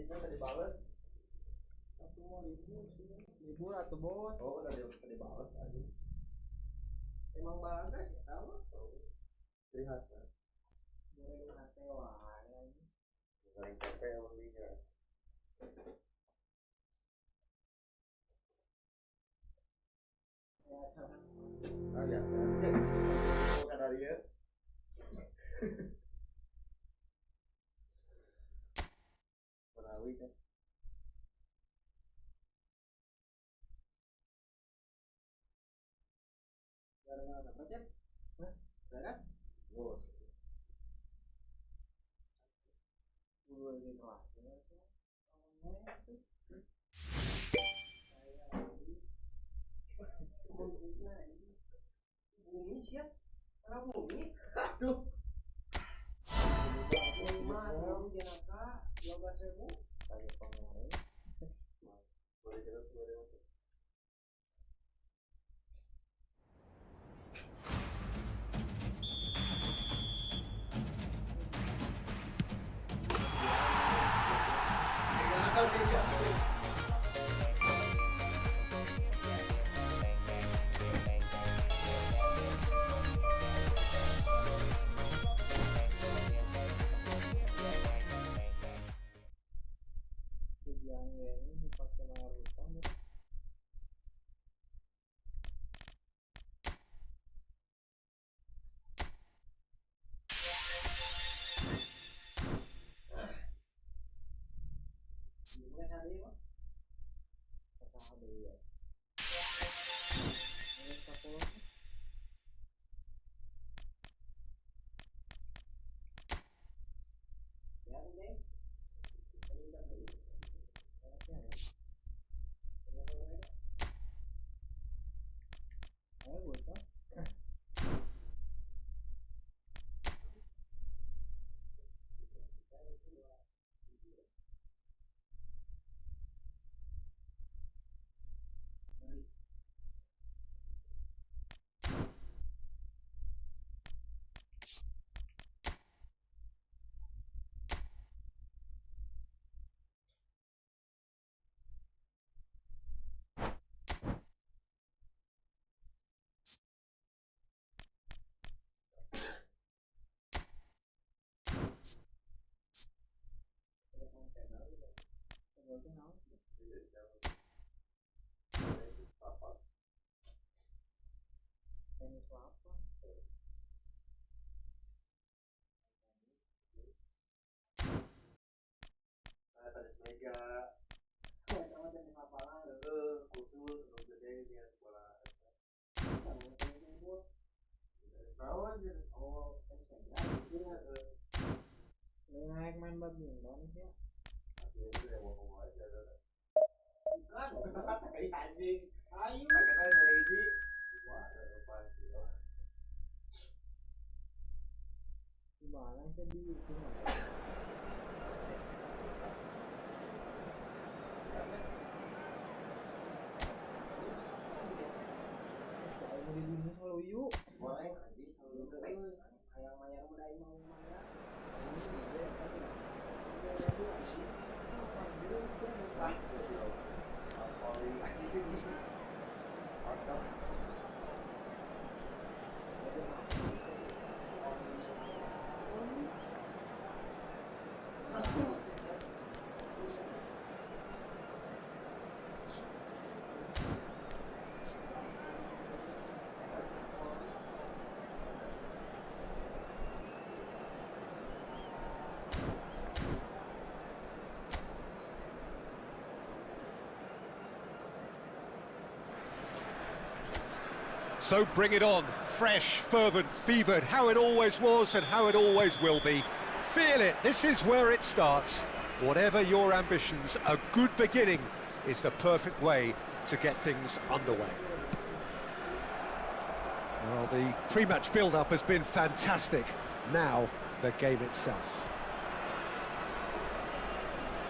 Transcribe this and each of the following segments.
kita tadi balas. Satu mau libur atau bos? Oh, tadi balas aja. Emang bagas ya tahu? Lihat kan. Goreng hati wae. Goreng tempe orangnya. Ah biasa. Mau kata dia. Menawi kan. Gara-gara apa Cep? Hah? Gara? Bos. Gue lagi kelas ya. Bumi siap, karena bumi. Aduh. Mau jenaka, 12.000. Tanya pengaruh. Boleh terus boleh. Ini pakai larutan ya. Gimana hari ini? Kata hari ya. Ini satu. Ya, ini. Ini udah beli. Ya. Ayo bocah. Tenis apa? Tenis meja. Sama tenis lapangan. Khusus untuk gede dia bola. Oh, tenis meja. Naik main badminton ya. Itu ya mau aja. Bukan. Kayak anjing. Ayo. Pakai tas lagi. Wah, apa sih? Gimana jadi gimana? Kalau di dunia selalu yuk. Boleh anjing selalu Ayang-ayang udah mau mana? So bring it on, fresh, fervent, fevered, how it always was and how it always will be. Feel it, this is where it starts. Whatever your ambitions, a good beginning is the perfect way to get things underway. Well, the pre-match build-up has been fantastic. Now, the game itself.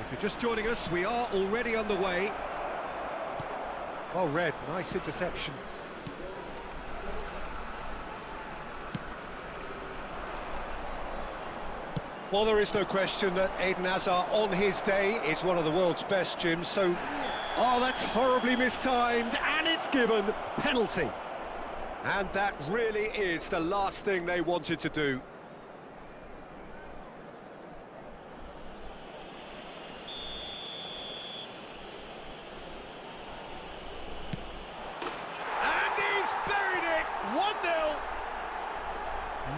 If you're just joining us, we are already underway. Well read, nice interception. Well, there is no question that Eden Hazard on his day is one of the world's best, Jim, so... Oh, that's horribly mistimed, and it's given penalty. And that really is the last thing they wanted to do. And he's buried it, 1-0.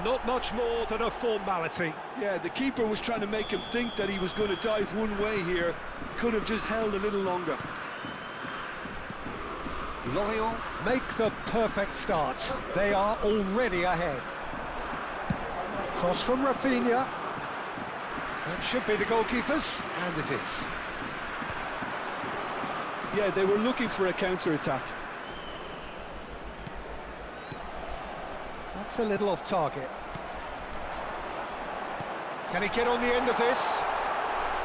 Not much more than a formality. Yeah, the keeper was trying to make him think that he was going to dive one way here. Could have just held a little longer. Lorient make the perfect start. They are already ahead. Cross from Rafinha. That should be the goalkeepers, and it is. Yeah, they were looking for a counter-attack. That's a little off target. Can he get on the end of this?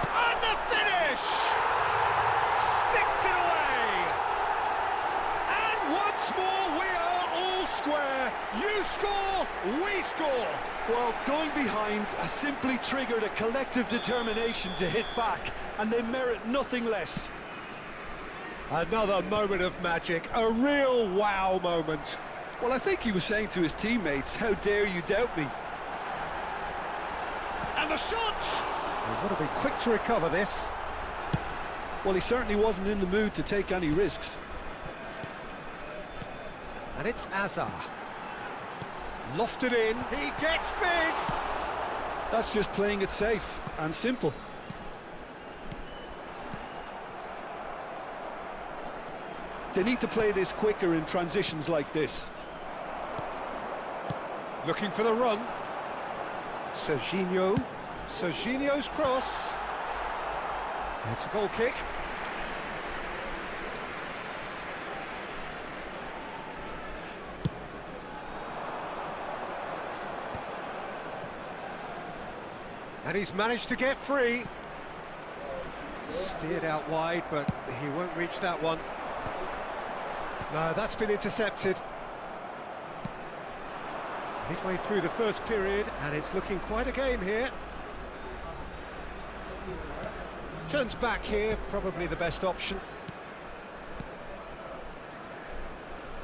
And the finish! Sticks it away! And once more we are all square. You score, we score. Well, going behind has simply triggered a collective determination to hit back, and they merit nothing less. Another moment of magic, a real wow moment. Well, I think he was saying to his teammates, how dare you doubt me? And the shot! They've got to be quick to recover this. Well, he certainly wasn't in the mood to take any risks. And it's Hazard. Lofted in, he gets big! That's just playing it safe and simple. They need to play this quicker in transitions like this. Looking for the run. Serginho. Serginho's cross. It's a goal kick. And he's managed to get free. Steered out wide, but he won't reach that one. No, that's been intercepted. Midway through the first period, and it's looking quite a game here. Turns back here, probably the best option.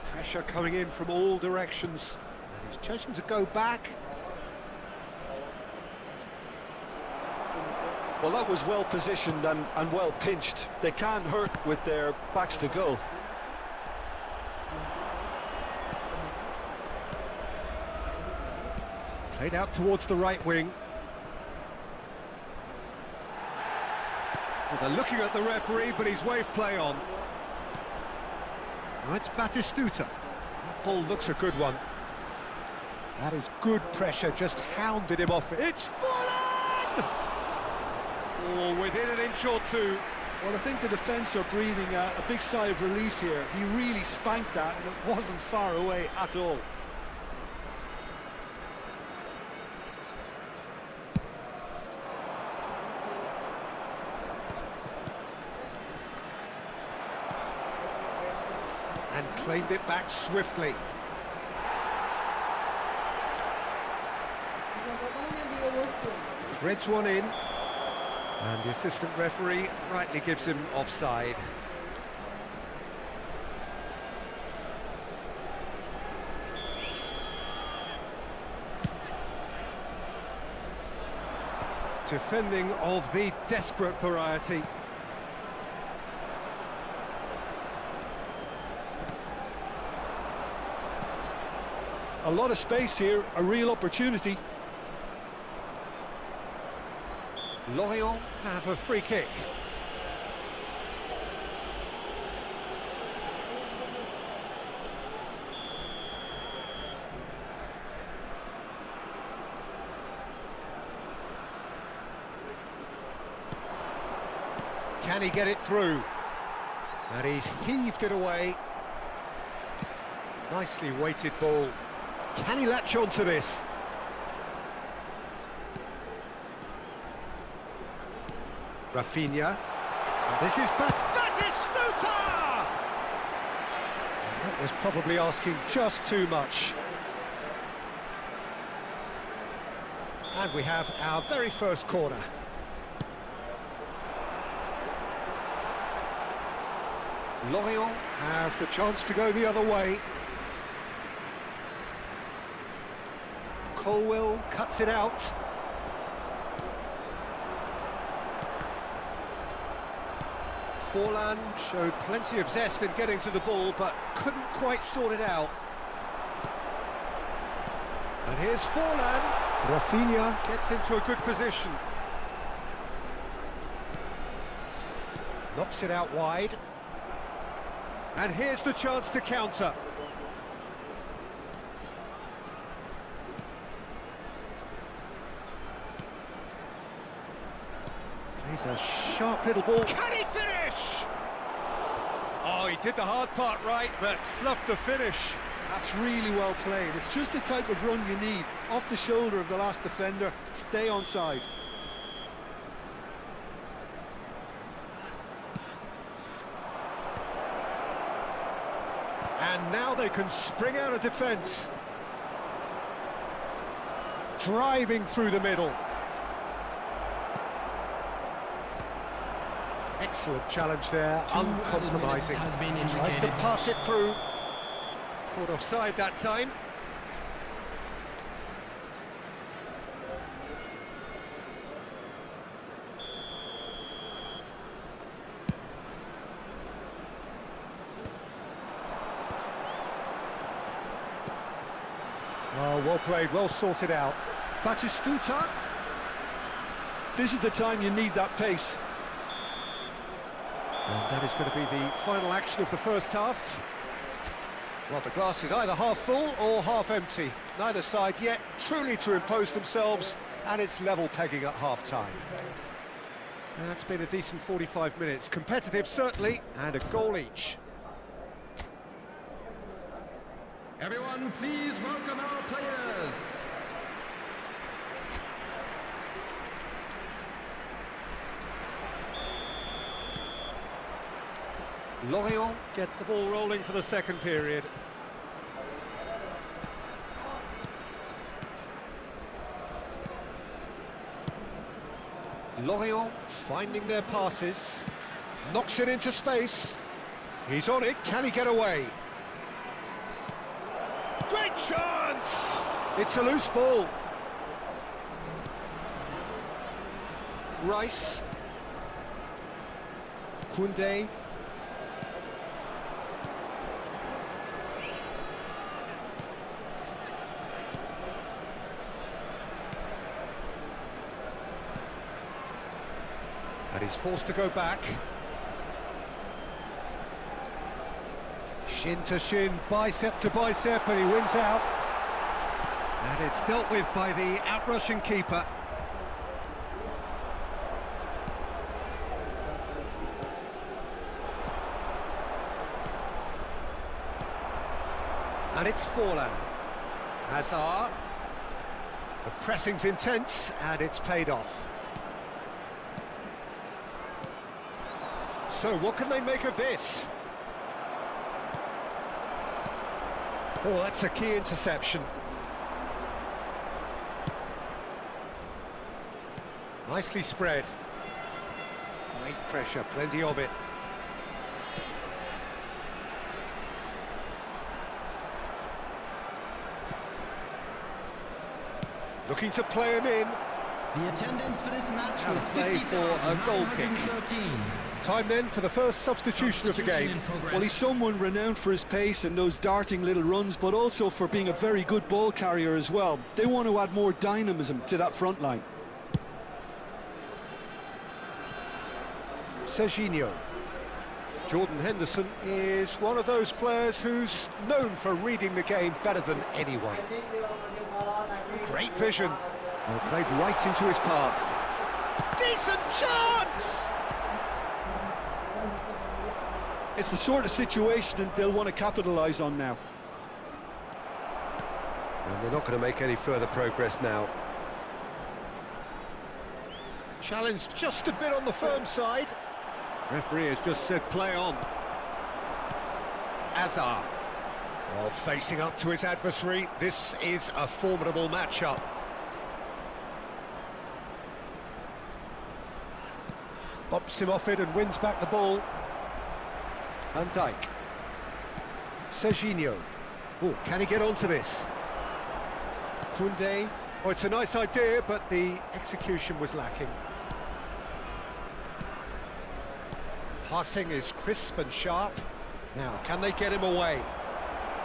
Pressure coming in from all directions, and he's chosen to go back. Well, that was well positioned and well pinched. They can't hurt with their backs to goal. Played out towards the right wing. Well, they're looking at the referee, but he's waved play on. Now it's Batistuta. That ball looks a good one. That is good pressure, just hounded him off it. It's fallen! Oh, within an inch or two. Well, I think the defence are breathing a big sigh of relief here. He really spanked that, and it wasn't far away at all. And claimed it back swiftly. Threads one in, and the assistant referee rightly gives him offside. Defending of the desperate variety. A lot of space here, a real opportunity. Lorient have a free kick. Can he get it through? And he's heaved it away. Nicely weighted ball. Can he latch on to this? Rafinha. And this is Batistuta! That was probably asking just too much. And we have our very first corner. Lorient have the chance to go the other way. Colwell cuts it out. Forlan showed plenty of zest in getting to the ball, but couldn't quite sort it out. And here's Forlan. Rafinha gets into a good position. Knocks it out wide. And here's the chance to counter. Plays a sharp little ball. Can he finish? Oh, he did the hard part right, but fluffed the finish. That's really well played. It's just the type of run you need. Off the shoulder of the last defender, stay onside. And now they can spring out of defence. Driving through the middle. Excellent challenge there, uncompromising. Tries to pass it through. Caught offside that time. Oh, well played, well sorted out. Batistuta. This is the time you need that pace. And that is going to be the final action of the first half. Well, the glass is either half full or half empty. Neither side yet truly to impose themselves, and it's level pegging at half-time. That's been a decent 45 minutes. Competitive, certainly, and a goal each. Everyone, please welcome our players. Lorient get the ball rolling for the second period. Lorient finding their passes. Knocks it into space. He's on it, can he get away? Great chance! It's a loose ball. Rice. Koundé. And he's forced to go back. Shin to shin, bicep to bicep, and he wins out. And it's dealt with by the out-rushing keeper. And it's Forlan. Hazard. The pressing's intense, and it's paid off. So what can they make of this? Oh, that's a key interception. Nicely spread. Great pressure, plenty of it. Looking to play him in. The attendance for this match And was play for a goal kick. 50,913. Time then for the first substitution of the game. Well, he's someone renowned for his pace and those darting little runs, but also for being a very good ball carrier as well. They want to add more dynamism to that front line. Serginho. Jordan Henderson is one of those players who's known for reading the game better than anyone. Great vision. Well, played right into his path. Decent chance! It's the sort of situation that they'll want to capitalise on now. And they're not going to make any further progress now. Challenge just a bit on the firm side. Referee has just said play on. Hazard. Well, facing up to his adversary, this is a formidable matchup. Bops him off it and wins back the ball. Van Dijk. Serginho. Oh, can he get onto this? Koundé. Oh, it's a nice idea, but the execution was lacking. Passing is crisp and sharp. Now, can they get him away?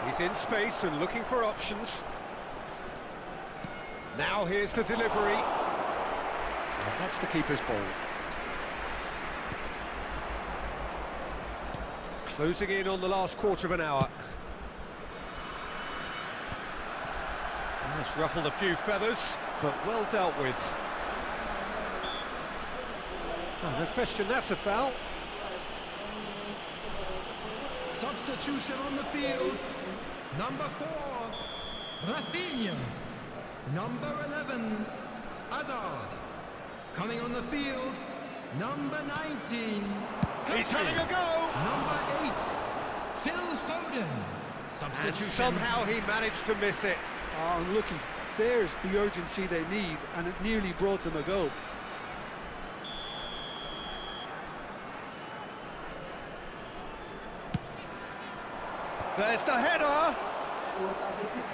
He's in space and looking for options. Now here's the delivery. And that's the keeper's ball. Closing in on the last quarter of an hour. That's ruffled a few feathers, but well dealt with. Oh, no question, that's a foul. Substitution on the field. Number 4, Rafinha. Number 11, Hazard. Coming on the field, number 19. He's having a go! Number 8, Phil Foden. And Substitution. somehow he managed to miss it. Oh, and looky, there's the urgency they need, and it nearly brought them a goal. There's the header!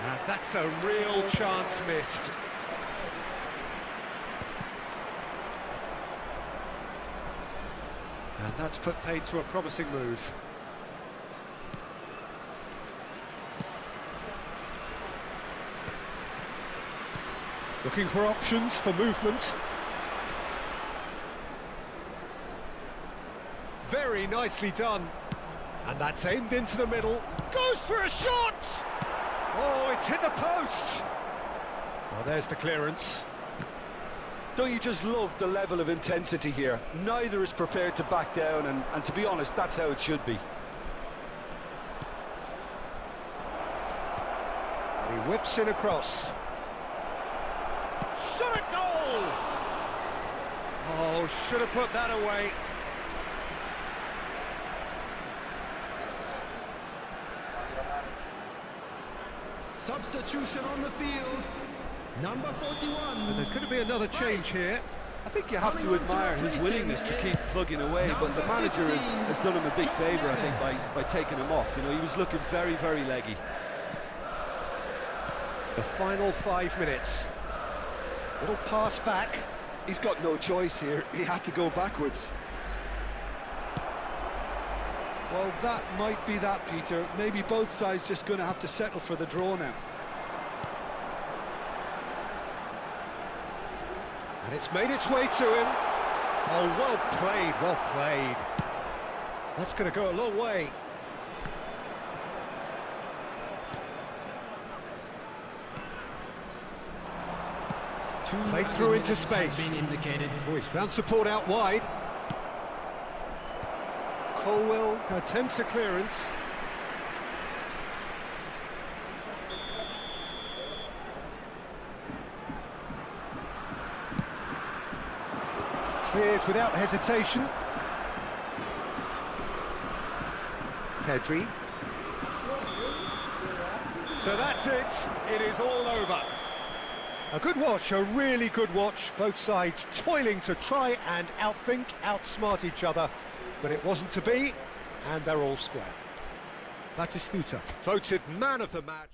And that's a real chance missed. And that's put paid to a promising move. Looking for options for movement. Very nicely done. And that's aimed into the middle. Goes for a shot! Oh, it's hit the post! Well, there's the clearance. Don't you just love the level of intensity here? Neither is prepared to back down, and to be honest, that's how it should be. He whips in across. Shot a goal! Oh, should have put that away. Substitution on the field. Number 41. And there's going to be another change here. I think you have to admire his willingness to keep plugging away, but the manager has done him a big favour, I think, by taking him off. You know, he was looking very, very leggy. The final 5 minutes. Little pass back. He's got no choice here. He had to go backwards. Well, that might be that, Peter. Maybe both sides just going to have to settle for the draw now. And it's made its way to him. Oh, well played, well played. That's going to go a long way. Played through into space. Oh, he's found support out wide. Colwell attempts a clearance. Cleared without hesitation. Pedri. So that's it. It is all over. A good watch, a really good watch. Both sides toiling to try and outthink, outsmart each other. But it wasn't to be, and they're all square. Batistuta, voted man of the match.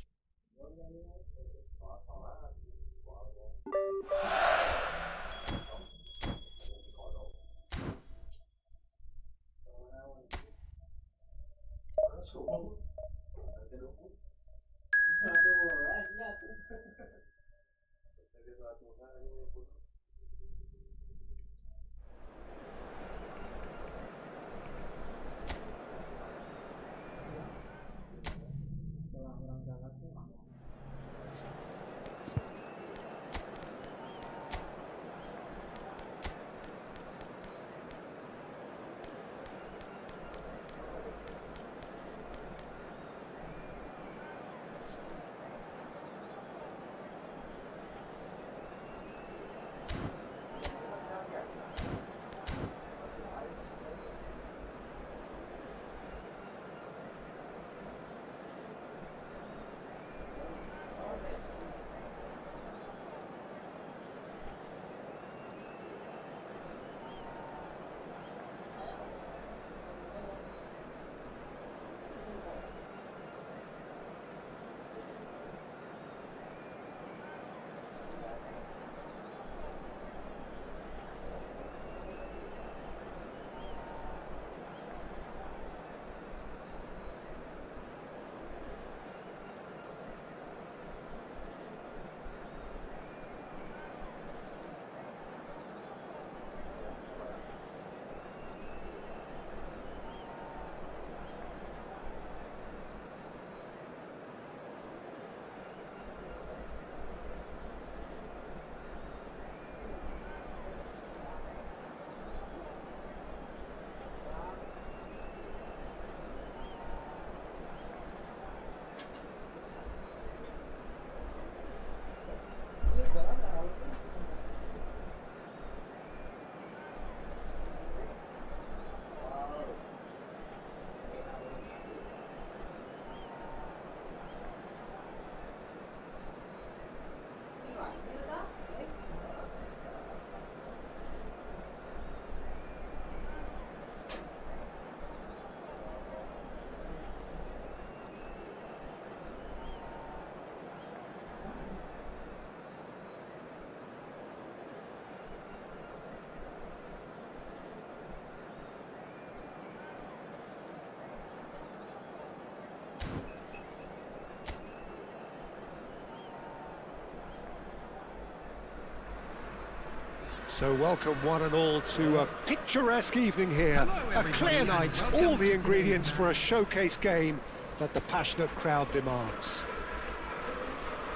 So welcome one and all to a picturesque evening here, a clear night, all the ingredients for a showcase game that the passionate crowd demands.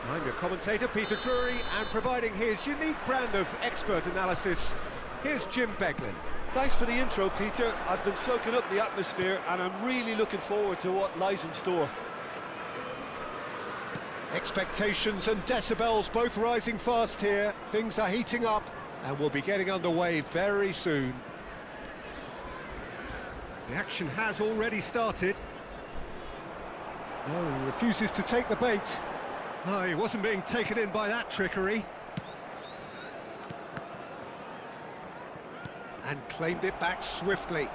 I'm your commentator, Peter Drury, and providing his unique brand of expert analysis, here's Jim Beglin. Thanks for the intro, Peter. I've been soaking up the atmosphere and I'm really looking forward to what lies in store. Expectations and decibels both rising fast here. Things are heating up and we'll be getting underway very soon. The action has already started. No, he refuses to take the bait. No, he wasn't being taken in by that trickery. And claimed it back swiftly.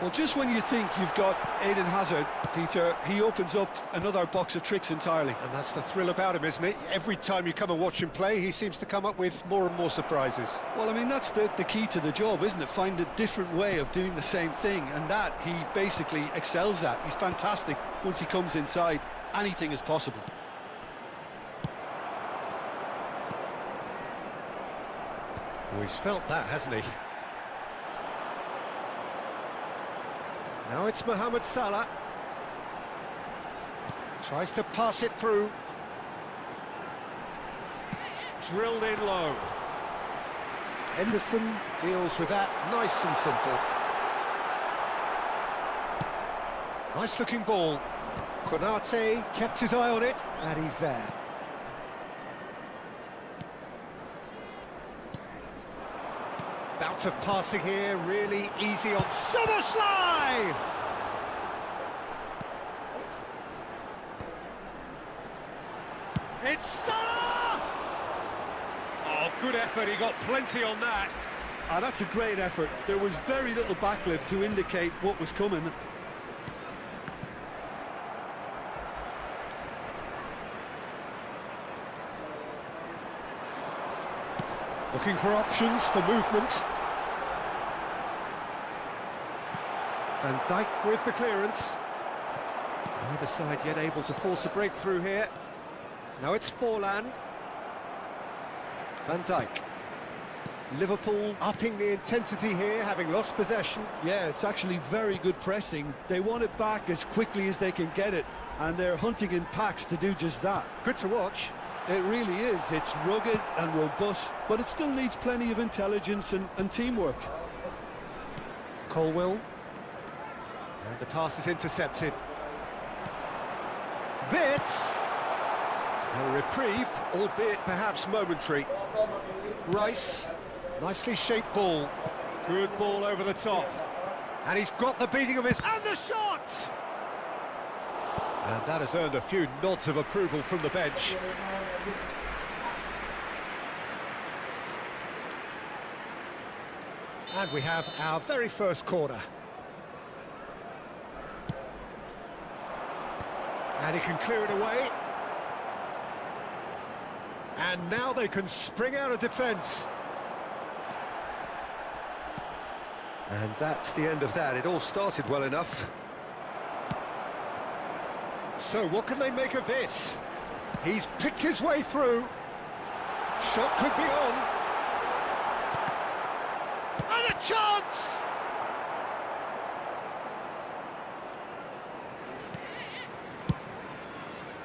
Well, just when you think you've got Eden Hazard, Peter, he opens up another box of tricks entirely. And that's the thrill about him, isn't it? Every time you come and watch him play, he seems to come up with more and more surprises. Well, I mean, that's the key to the job, isn't it? Find a different way of doing the same thing, and that he basically excels at. He's fantastic. Once he comes inside, anything is possible. Well, he's felt that, hasn't he? Now it's Mohamed Salah. Tries to pass it through. Drilled in low. Henderson deals with that nice and simple. Nice looking ball. Konate kept his eye on it, and he's there. Bout of passing here, really easy on Soboslai! It's Salah! Oh, good effort, he got plenty on that. That's a great effort. There was very little backlift to indicate what was coming. Looking for options for movement. Van Dijk with the clearance. Neither side yet able to force a breakthrough here. Now it's Forlan. Van Dijk. Liverpool upping the intensity here, having lost possession. Yeah, it's actually very good pressing. They want it back as quickly as they can get it, and they're hunting in packs to do just that. Good to watch. It really is. It's rugged and robust, but it still needs plenty of intelligence and teamwork. Colwell. And the pass is intercepted. Wits. A reprieve, albeit perhaps momentary. Rice. Nicely shaped ball. Good ball over the top. And he's got the beating of his... And the shot! And that has earned a few nods of approval from the bench. And we have our very first corner. And he can clear it away. And now they can spring out of defence. And that's the end of that. It all started well enough. So what can they make of this? He's picked his way through. Shot could be on. And a chance!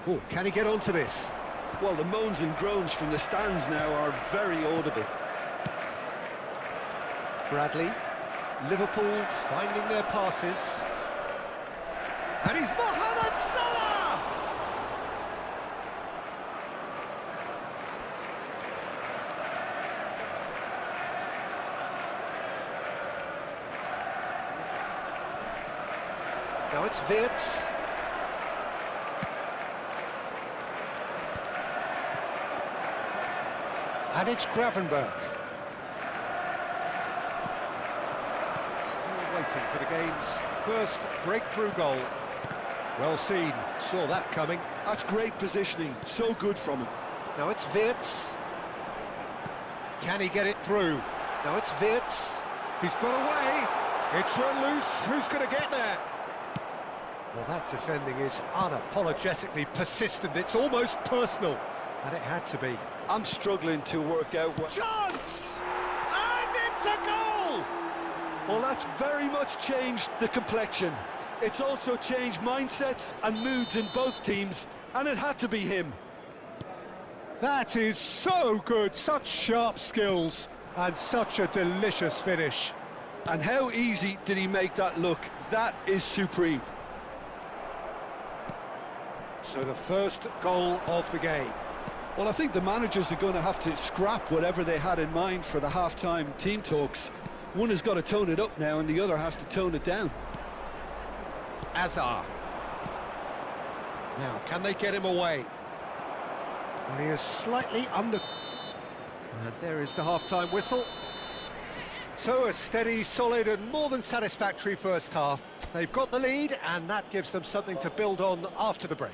Oh, can he get onto this? Well, the moans and groans from the stands now are very audible. Bradley. Liverpool finding their passes. And he's Mohamed Salah! Now it's Wirtz. And it's Gravenberch. Still waiting for the game's first breakthrough goal. Well seen, saw that coming. That's great positioning, so good from him. Now it's Wirtz. Can he get it through? Now it's Wirtz. He's got away. It's run loose. Who's going to get there? Well, that defending is unapologetically persistent. It's almost personal. And it had to be. I'm struggling to work out what... Chance! And it's a goal! Well, that's very much changed the complexion. It's also changed mindsets and moods in both teams, and it had to be him. That is so good, such sharp skills, and such a delicious finish. And how easy did he make that look? That is supreme. So the first goal of the game. Well, I think the managers are going to have to scrap whatever they had in mind for the half-time team talks. One has got to tone it up now, and the other has to tone it down. Azar. Now, can they get him away? And he is slightly under... And there is the half-time whistle. So a steady, solid and more than satisfactory first half. They've got the lead, and that gives them something to build on after the break.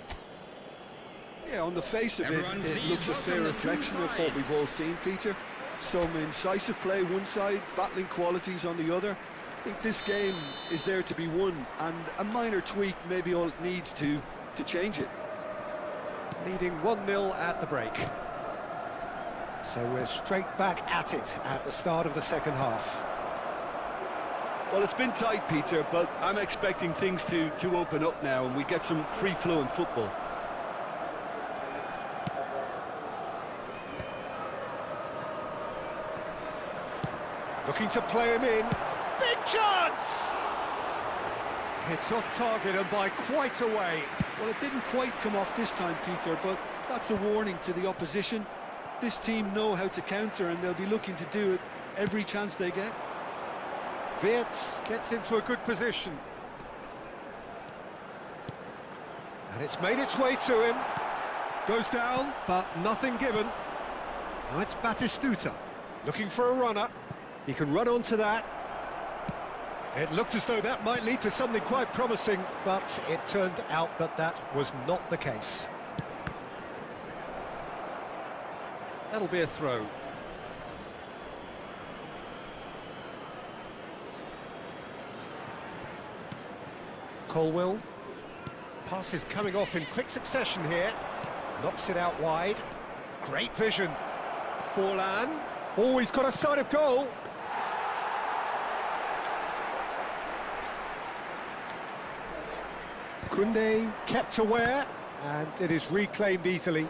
Yeah, on the face of it, it looks a fair reflection of what we've all seen, Peter. Some incisive play one side, battling qualities on the other. I think this game is there to be won, and a minor tweak may be all it needs to change it. Leading 1-0 at the break. So we're straight back at it at the start of the second half. Well, it's been tight, Peter, but I'm expecting things to open up now, and we get some free-flowing football. Looking to play him in. Big chance! It's off target and by quite a way. Well, it didn't quite come off this time, Peter, but that's a warning to the opposition. This team know how to counter, and they'll be looking to do it every chance they get. Wirtz gets into a good position. And it's made its way to him. Goes down, but nothing given. Now it's Batistuta, looking for a runner. He can run onto that. It looked as though that might lead to something quite promising, but it turned out that that was not the case. That'll be a throw. Colwell. Pass is coming off in quick succession here. Knocks it out wide. Great vision. Forlan. Oh, he's got a sight of goal. Koundé kept aware, and it is reclaimed easily.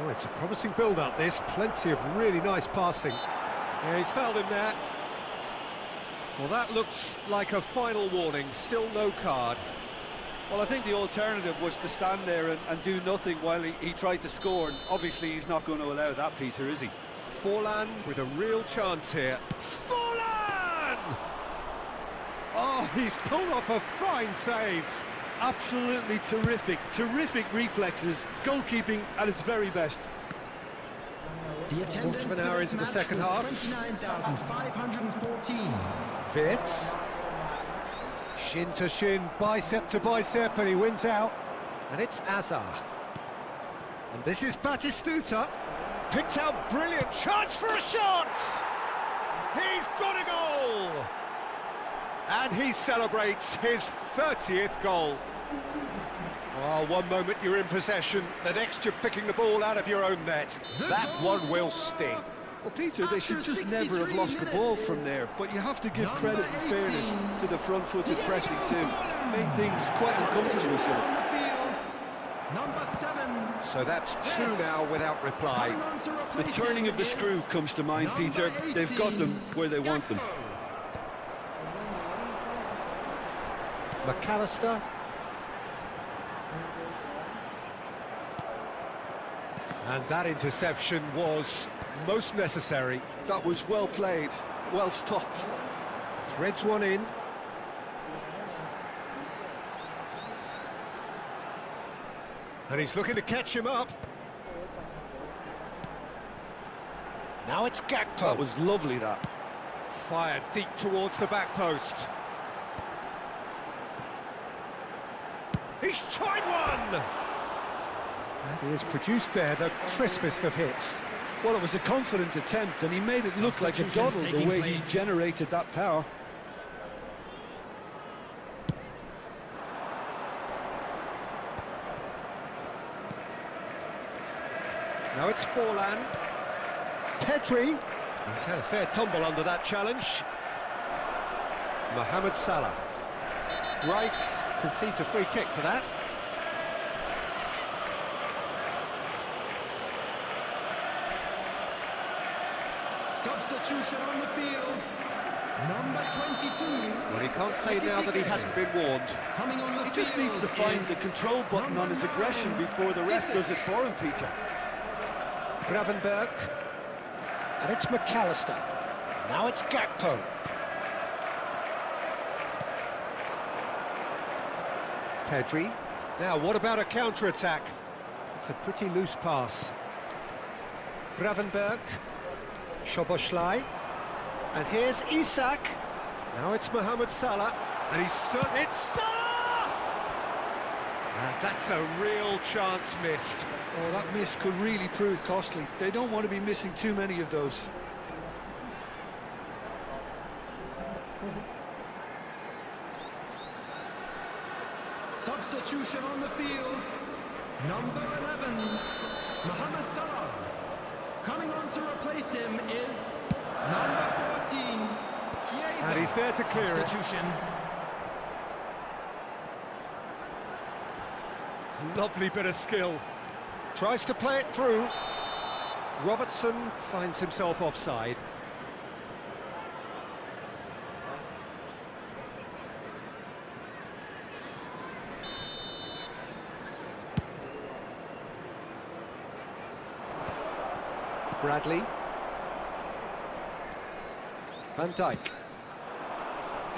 Oh, it's a promising build-up, this. Plenty of really nice passing. Yeah, he's fouled him there. Well, that looks like a final warning. Still no card. Well, I think the alternative was to stand there and do nothing while he tried to score, and obviously he's not going to allow that, Peter, is he? Forlan with a real chance here. Forlan! Oh, he's pulled off a fine save. Absolutely terrific reflexes, goalkeeping at its very best. The Quarter of an hour into the second half. 29,514. Wirtz. Shin to shin, bicep to bicep, and he wins out. And it's Azar. And this is Batistuta. Picked out, brilliant chance for a shot! He's got a goal! And he celebrates his 30th goal. Oh, one moment you're in possession, the next you're picking the ball out of your own net. That one will sting. Well, Peter, they should just never have lost the ball from there, but you have to give credit and fairness to the front-footed pressing too. Made things quite uncomfortable for them. Number 7. So that's 2 now without reply. The turning of the screw comes to mind, Peter. They've got them where they want them. McAllister. And that interception was most necessary. That was well played, well stopped. Threads one in. And he's looking to catch him up. Now it's Gakpo. That was lovely, that. Fired deep towards the back post. He's tried one! And he has produced there the crispest of hits. Well, it was a confident attempt, and he made it look like a doddle the way he generated that power. Now it's Forlan. Pedri. He's had a fair tumble under that challenge. Mohamed Salah. Rice concedes a free kick for that. Substitution on the field. Number 22. Well, he can't say now that he hasn't been warned. Coming on the He just needs to find the control button on his aggression before the ref does it for him, Peter. Gravenberg. And it's McAllister. Now it's Gakpo. Pedri. Now, what about a counter-attack? It's a pretty loose pass. Gravenberg. Szoboszlai. And here's Isak. Now it's Mohamed Salah. And it's Salah! And that's a real chance missed. Oh, that miss could really prove costly. They don't want to be missing too many of those. Substitution on the field. Number 11. Mohamed Salah. Coming on to replace him is number 14. Chiesa. And he's there to clear it. Substitution. Lovely bit of skill. Tries to play it through. Robertson finds himself offside. Bradley. Van Dijk.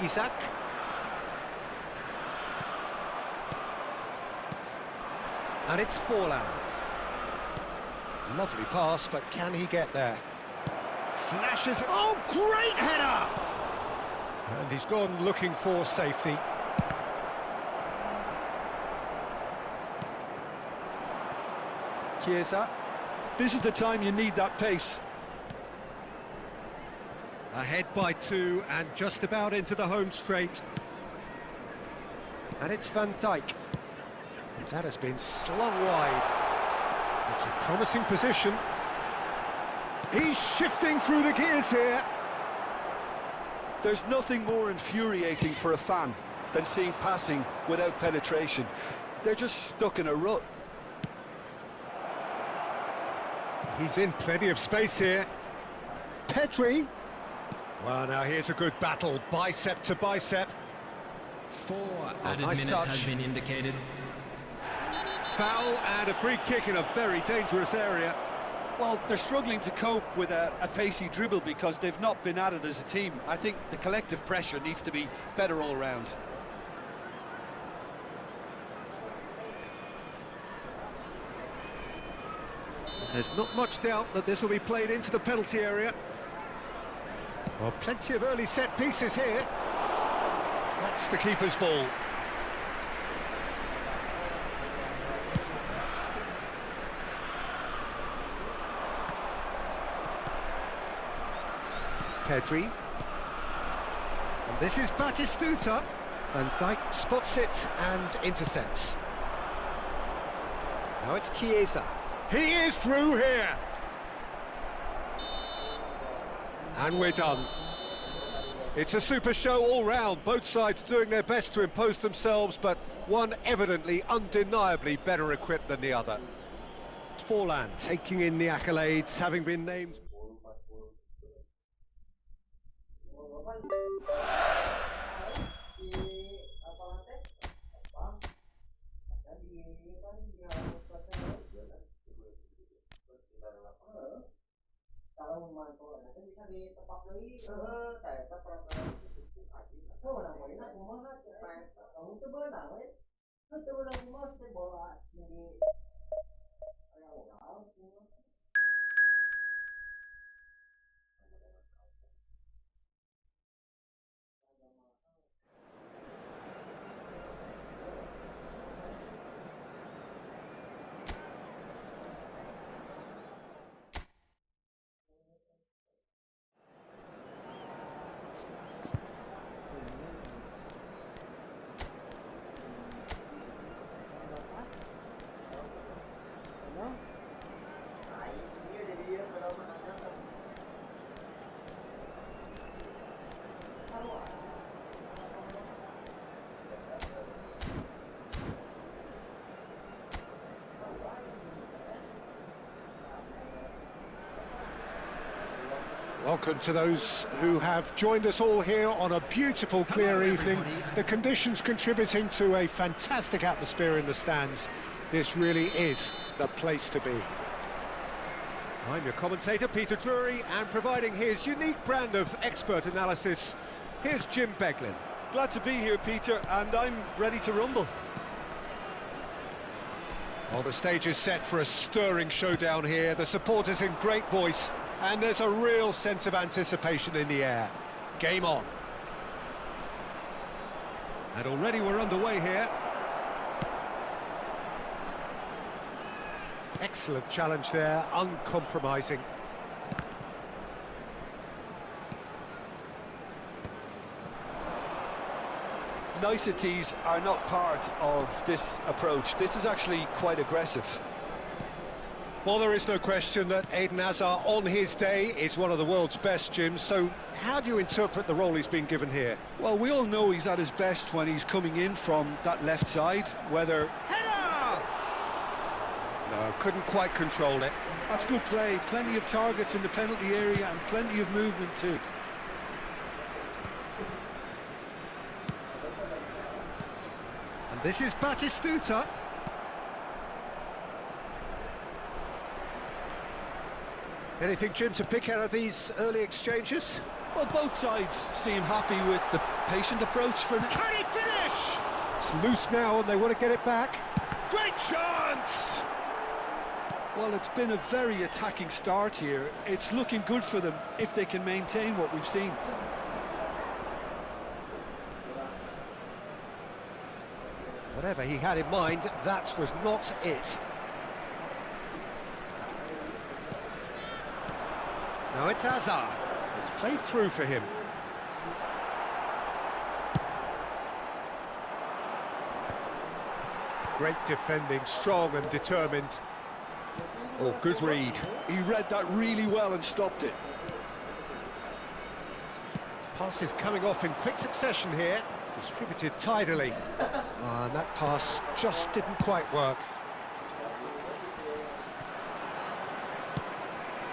Isak. And it's Forlan. Lovely pass, but can he get there? Flashes. Oh, great header! And he's gone looking for safety. Chiesa. This is the time you need that pace. Ahead by 2 and just about into the home straight. And it's Van Dijk. That has been slung wide. It's a promising position. He's shifting through the gears here. There's nothing more infuriating for a fan than seeing passing without penetration. They're just stuck in a rut. He's in plenty of space here. Pedri. Well, now here's a good battle, bicep to bicep. 4 added nice minute touch. has been indicated. Foul and a free kick in a very dangerous area. Well, they're struggling to cope with a pacey dribble because they've not been at it as a team. I think the collective pressure needs to be better all around. There's not much doubt that this will be played into the penalty area. Well, plenty of early set pieces here. That's the keeper's ball. Pedri. And this is Batistuta. And Dijk spots it and intercepts. Now it's Chiesa. He is through here. And we're done. It's a super show all round, both sides doing their best to impose themselves, but one evidently, undeniably better equipped than the other. Forlan taking in the accolades, having been named. Kalau memantau kan bisa ditepak lagiแต่ถ้าประมาณถ้าวันไหนนะผมว่าจะไปเอาตัวเบอร์หนังเลยถ้าตัวเราผมว่าจะบอกว่ามีอะไรเอาหรอ Đấy. Welcome to those who have joined us all here on a beautiful, clear evening. The conditions contributing to a fantastic atmosphere in the stands. This really is the place to be. I'm your commentator, Peter Drury, and providing his unique brand of expert analysis, here's Jim Beglin. Glad to be here, Peter, and I'm ready to rumble. Well, the stage is set for a stirring showdown here. The supporters in great voice, and there's a real sense of anticipation in the air. Game on. And already we're underway here. Excellent challenge there, uncompromising. Niceties are not part of this approach. This is actually quite aggressive. Well, there is no question that Eden Hazard, on his day, is one of the world's best, Jim. So how do you interpret the role he's been given here? Well, we all know he's at his best when he's coming in from that left side, whether... Header! No, couldn't quite control it. That's good play. Plenty of targets in the penalty area and plenty of movement too. And this is Batistuta. Anything, Jim, to pick out of these early exchanges? Well, both sides seem happy with the patient approach for... Can he finish? It's loose now and they want to get it back. Great chance! Well, it's been a very attacking start here. It's looking good for them if they can maintain what we've seen. Whatever he had in mind, that was not it. Now it's Hazard. It's played through for him. Great defending, strong and determined. Oh, good read. He read that really well and stopped it. Passes coming off in quick succession here. Distributed tidily. And that pass just didn't quite work.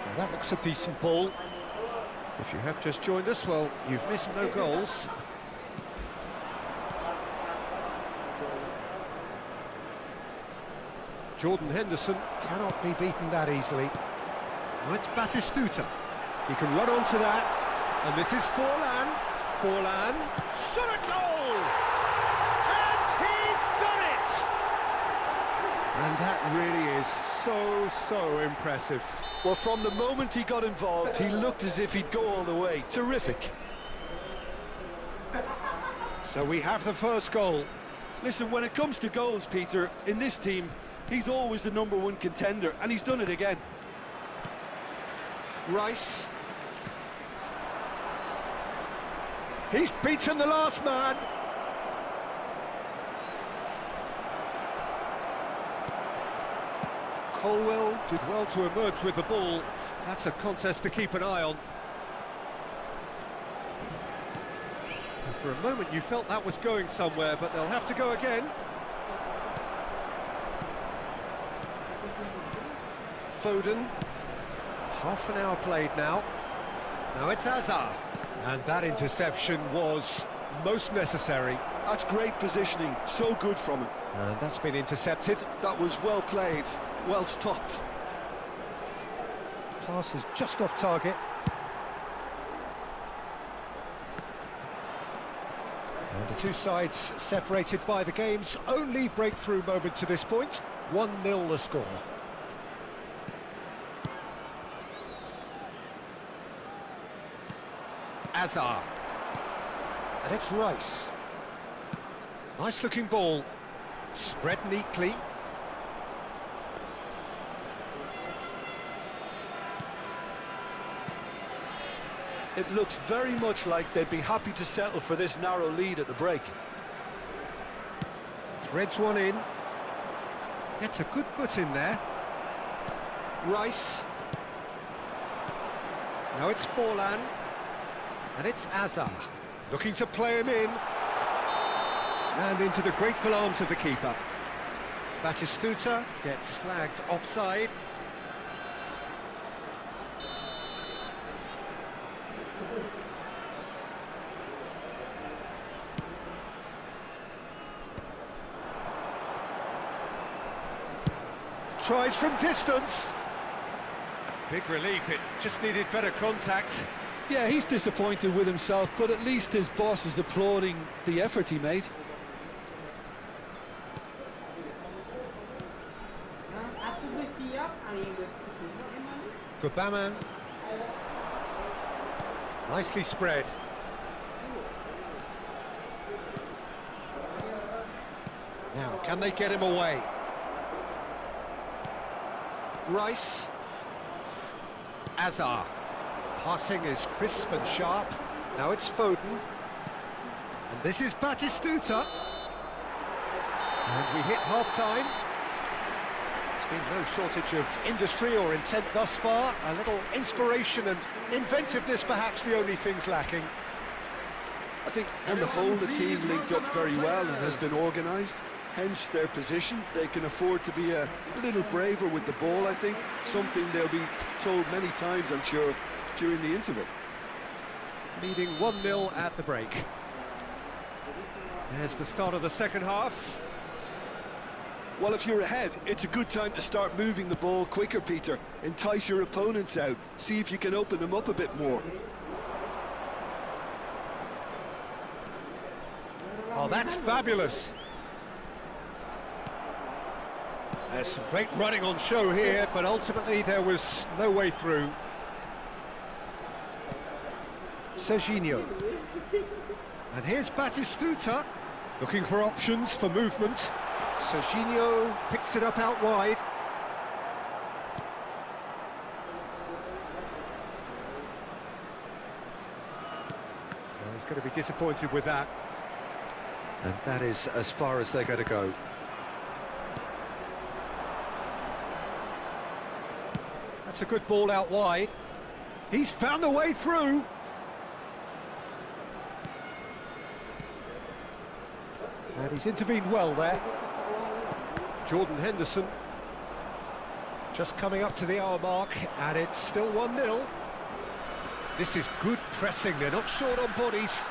Well, that looks a decent ball. If you have just joined us, well, you've missed no goals. Jordan Henderson cannot be beaten that easily. Now it's Batistuta. He can run onto that. And this is Forlan. Forlan. Shot a goal! And he's done it! And that really is so impressive. Well, from the moment he got involved, he looked as if he'd go all the way. Terrific. So we have the first goal. Listen, when it comes to goals, Peter, in this team, he's always the #1 contender, and he's done it again. Rice. He's beaten the last man. Colwell did well to emerge with the ball. That's a contest to keep an eye on. And for a moment you felt that was going somewhere, but they'll have to go again. Foden. Half an hour played now. Now it's Hazard. And that interception was most necessary. That's great positioning, so good from him. And that's been intercepted. That was well played, well stopped. Pass is just off target. And the two sides separated by the game's only breakthrough moment to this point. 1-0 the score. Hazard. And it's Rice. Nice looking ball. Spread neatly. It looks very much like they'd be happy to settle for this narrow lead at the break. Threads one in. Gets a good foot in there. Rice. Now it's Forlan. And it's Hazard. Looking to play him in. And into the grateful arms of the keeper. Batistuta gets flagged offside. tries from distance. Big relief, it just needed better contact. Yeah, he's disappointed with himself, but at least his boss is applauding the effort he made. Good maen. Nicely spread. Now, can they get him away? Rice. Azar. Passing is crisp and sharp. Now it's Foden. And this is Batistuta. And we hit half-time. There's been no shortage of industry or intent thus far. A little inspiration and inventiveness, perhaps the only things lacking. I think on the whole the team linked up very well and has been organised. Hence their position. They can afford to be a little braver with the ball, I think. Something they'll be told many times, I'm sure, during the interval. Leading 1-0 at the break. There's the start of the second half. Well, if you're ahead, it's a good time to start moving the ball quicker, Peter. Entice your opponents out. See if you can open them up a bit more. Oh, that's fabulous. There's some great running on show here, but ultimately there was no way through. Serginho. And here's Batistuta, looking for options for movement. Serginho picks it up out wide. Well, he's going to be disappointed with that. And that is as far as they're going to go. That's a good ball out wide. He's found a way through. And he's intervened well there. Jordan Henderson just coming up to the hour mark, and it's still 1-0. This is good pressing, they're not short on bodies.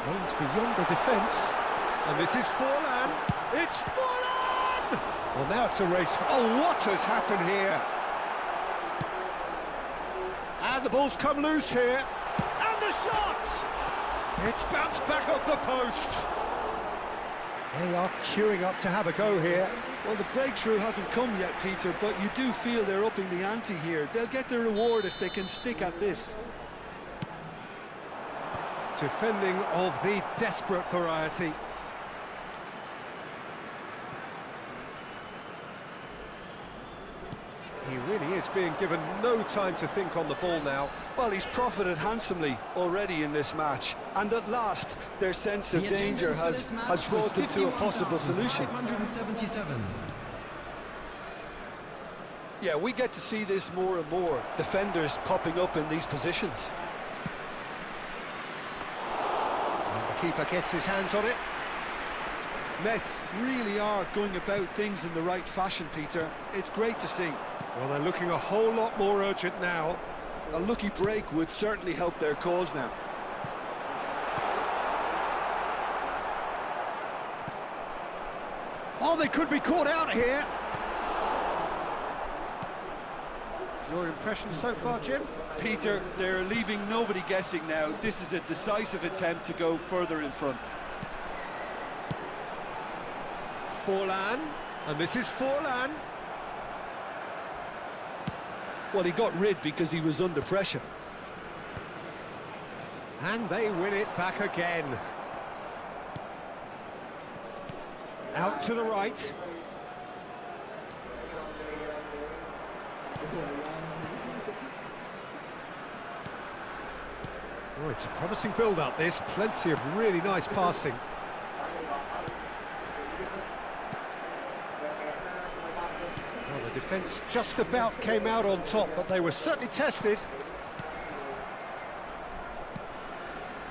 Aims beyond the defence, and this is Forlan. It's Forlan! Well, now it's a race. Oh, what has happened here? And the ball's come loose here, and the shot! It's bounced back off the post. They are queuing up to have a go here. Well, the breakthrough hasn't come yet, Peter, but you do feel they're upping the ante here. They'll get their reward if they can stick at this. Defending of the desperate variety. He really is being given no time to think on the ball now. Well, he's profited handsomely already in this match, and at last their sense of danger has brought them to a possible solution. 577. Yeah, we get to see this more and more, defenders popping up in these positions. And the keeper gets his hands on it. Mets really are going about things in the right fashion, Peter. It's great to see. Well, they're looking a whole lot more urgent now. A lucky break would certainly help their cause now. Oh, they could be caught out here. Your impressions so far, Jim? Peter, they're leaving nobody guessing now. This is a decisive attempt to go further in front. Forlan, and this is Forlan. Well, he got rid because he was under pressure. And they win it back again. Out to the right. Oh, it's a promising build-up, this. Plenty of really nice passing. Well, the defence just about came out on top, but they were certainly tested.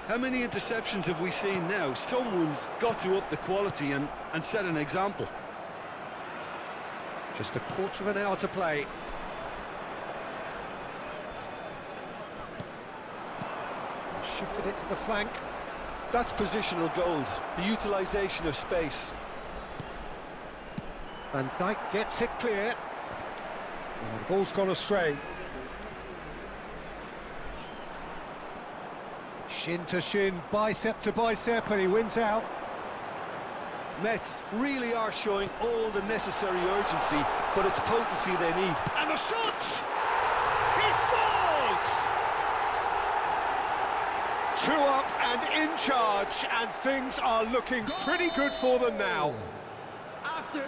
How many interceptions have we seen now? Someone's got to up the quality and set an example. Just a quarter of an hour to play. Shifted it to the flank. That's positional gold, the utilisation of space. Van Dijk gets it clear. Oh, the ball's gone astray. Shin to shin, bicep to bicep, and he wins out. Mets really are showing all the necessary urgency, but it's potency they need. And the shot! He scores! 2 up and in charge, and things are looking pretty good for them now.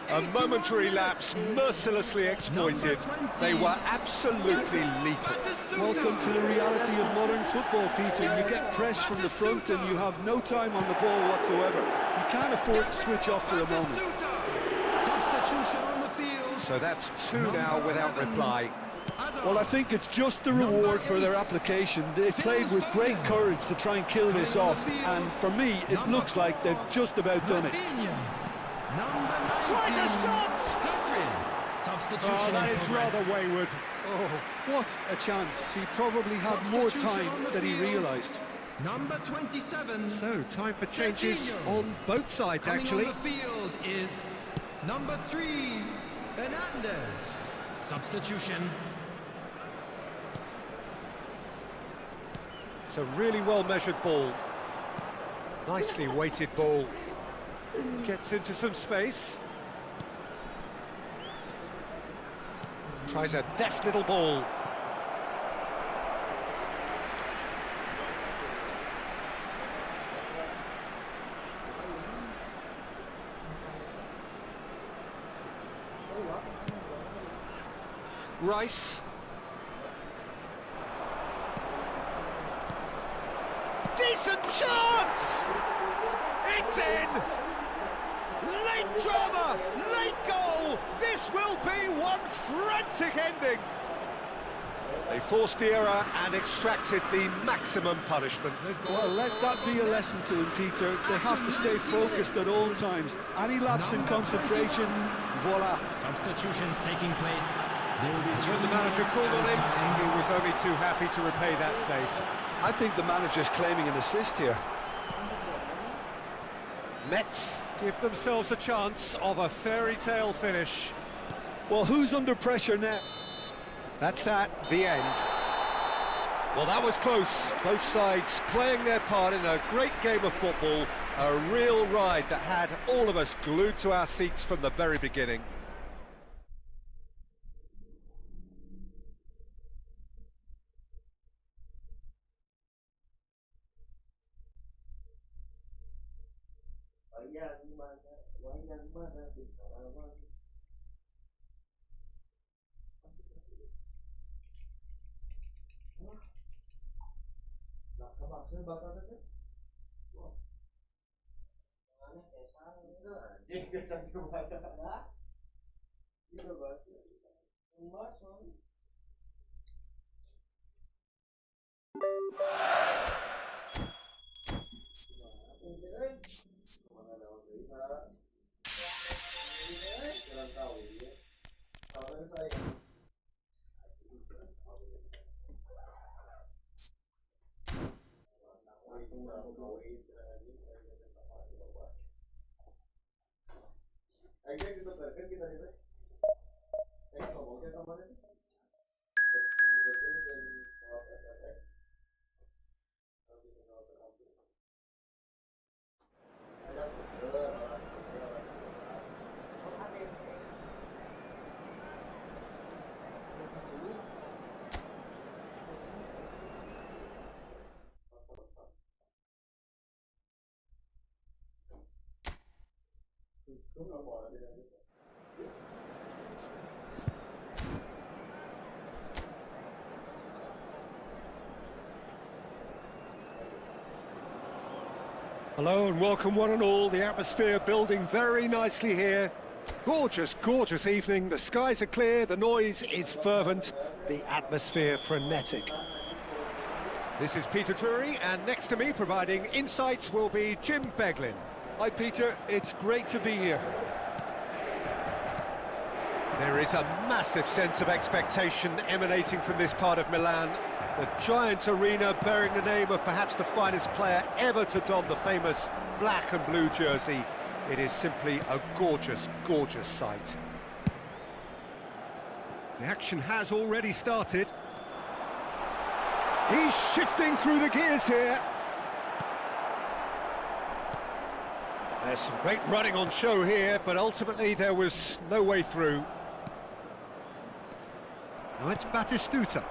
A momentary lapse mercilessly exploited. They were absolutely lethal. Welcome to the reality of modern football, Peter. You get press from the front and you have no time on the ball whatsoever. You can't afford to switch off for a moment. So that's 2 now without reply. Well, I think it's just the reward for their application. They played with great courage to try and kill this off, and for me, it looks like they've just about done it. Tries a shot! Oh, that is rather wayward. Oh, what a chance. He probably had more time than he realised. Number 27. So, time for changes on both sides, actually. On the field is number 3, Hernandez. Substitution. It's a really well-measured ball. Nicely weighted ball. Gets into some space. Tries a deft little ball. Rice. Decent chance! It's in! Late drama! Late goal! This will be one frantic ending! They forced the error and extracted the maximum punishment. Well, let that be a lesson to them, Peter. They have to stay focused at all times. Any lapse in concentration, voila. Substitutions taking place. When the manager called on him, he was only too happy to repay that fate. I think the manager's claiming an assist here. Mets give themselves a chance of a fairy tale finish. Well, who's under pressure now? That's that, the end. Well, that was close. Both sides playing their part in a great game of football. A real ride that had all of us glued to our seats from the very beginning. Hello and welcome one and all. The atmosphere building very nicely here. Gorgeous, gorgeous evening. The skies are clear, the noise is fervent, the atmosphere frenetic. This is Peter Drury, and next to me providing insights will be Jim Beglin. Hi, Peter. It's great to be here. There is a massive sense of expectation emanating from this part of Milan. The giant arena bearing the name of perhaps the finest player ever to don the famous black and blue jersey. It is simply a gorgeous, gorgeous sight. The action has already started. He's shifting through the gears here. There's some great running on show here, but ultimately there was no way through. Now it's Batistuta.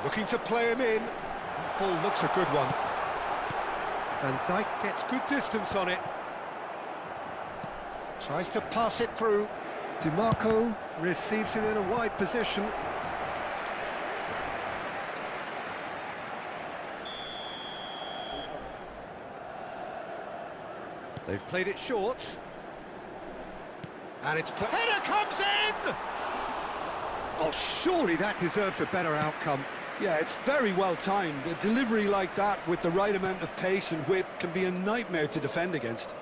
Looking to play him in. That ball looks a good one. Van Dijk gets good distance on it. Tries to pass it through. DiMarco receives it in a wide position. They've played it short. And it's... Header comes in! Oh, surely that deserved a better outcome. Yeah, it's very well timed. A delivery like that with the right amount of pace and whip can be a nightmare to defend against.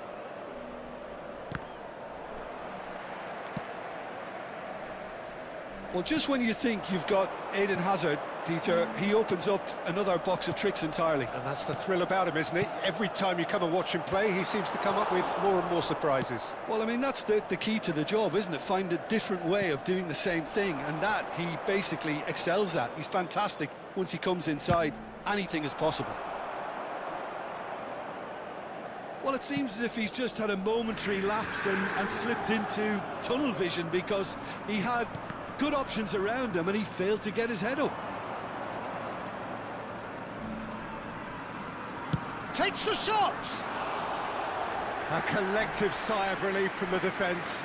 Well, just when you think you've got Eden Hazard, Dieter, he opens up another box of tricks entirely. And that's the thrill about him, isn't it? Every time you come and watch him play, he seems to come up with more and more surprises. Well, I mean, that's the key to the job, isn't it? Find a different way of doing the same thing, and that he basically excels at. He's fantastic. Once he comes inside, anything is possible. Well, it seems as if he's just had a momentary lapse and slipped into tunnel vision, because he had good options around him and he failed to get his head up. Takes the shot! A collective sigh of relief from the defence.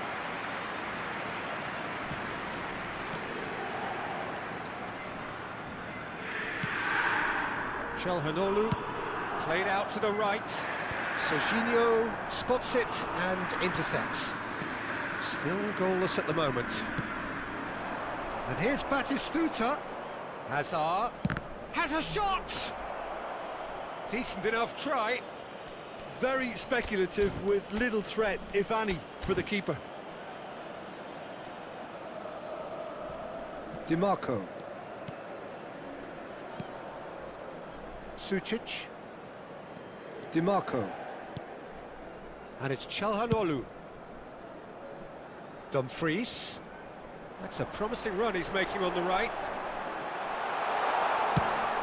Çalhanoğlu played out to the right. Serginho spots it and intercepts. Still goalless at the moment. And here's Batistuta. Hazard has a shot! Decent enough try. Very speculative with little threat, if any, for the keeper. DiMarco. Sucic. DiMarco. And it's Çalhanoğlu. Dumfries. That's a promising run he's making on the right.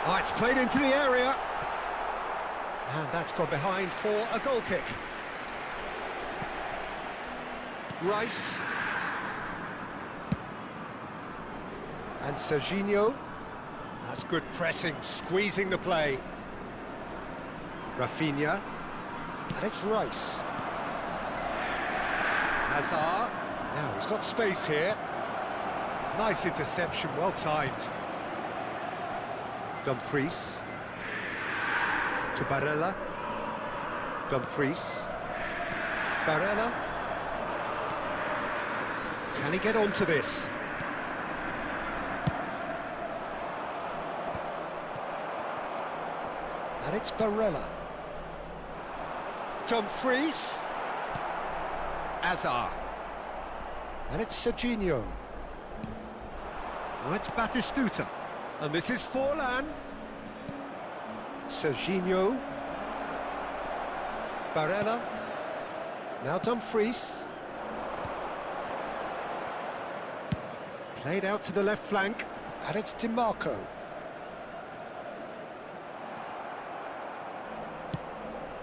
Oh, it's played into the area. And that's gone behind for a goal kick. Rice. And Serginho. That's good pressing, squeezing the play. Rafinha. And it's Rice. Hazard. Now he's got space here. Nice interception, well timed. Dumfries. To Barella. Dumfries. Barella. Can he get onto this? And it's Barella. Dumfries. Hazard. And it's Serginho. Now it's Batistuta. And this is Forlan. Serginho. Barella. Now Dumfries. Played out to the left flank. And it's DiMarco.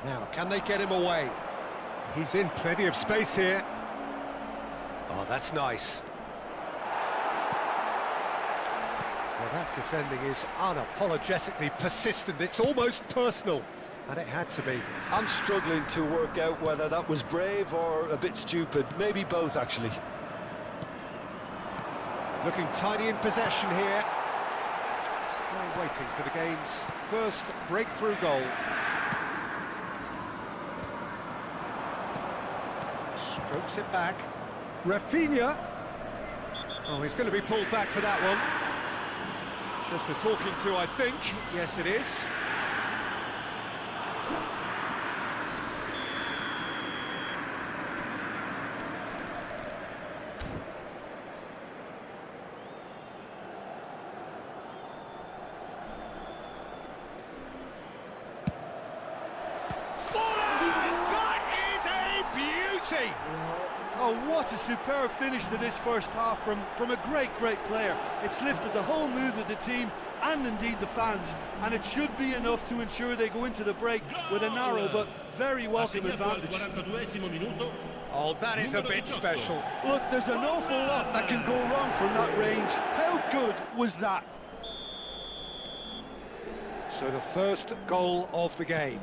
Now, can they get him away? He's in plenty of space here. Oh, that's nice. Well, that defending is unapologetically persistent. It's almost personal, and it had to be. I'm struggling to work out whether that was brave or a bit stupid. Maybe both, actually. Looking tidy in possession here. Still waiting for the game's first breakthrough goal. Strokes it back. Rafinha. Oh, he's going to be pulled back for that one. Just a talking to, I think. Yes, it is. That is a What a superb finish to this first half from a great player. It's lifted the whole mood of the team and indeed the fans, and it should be enough to ensure they go into the break with a narrow but very welcome advantage. Oh, that is a bit special. Look, there's an awful lot that can go wrong from that range. How good was that? So the first goal of the game.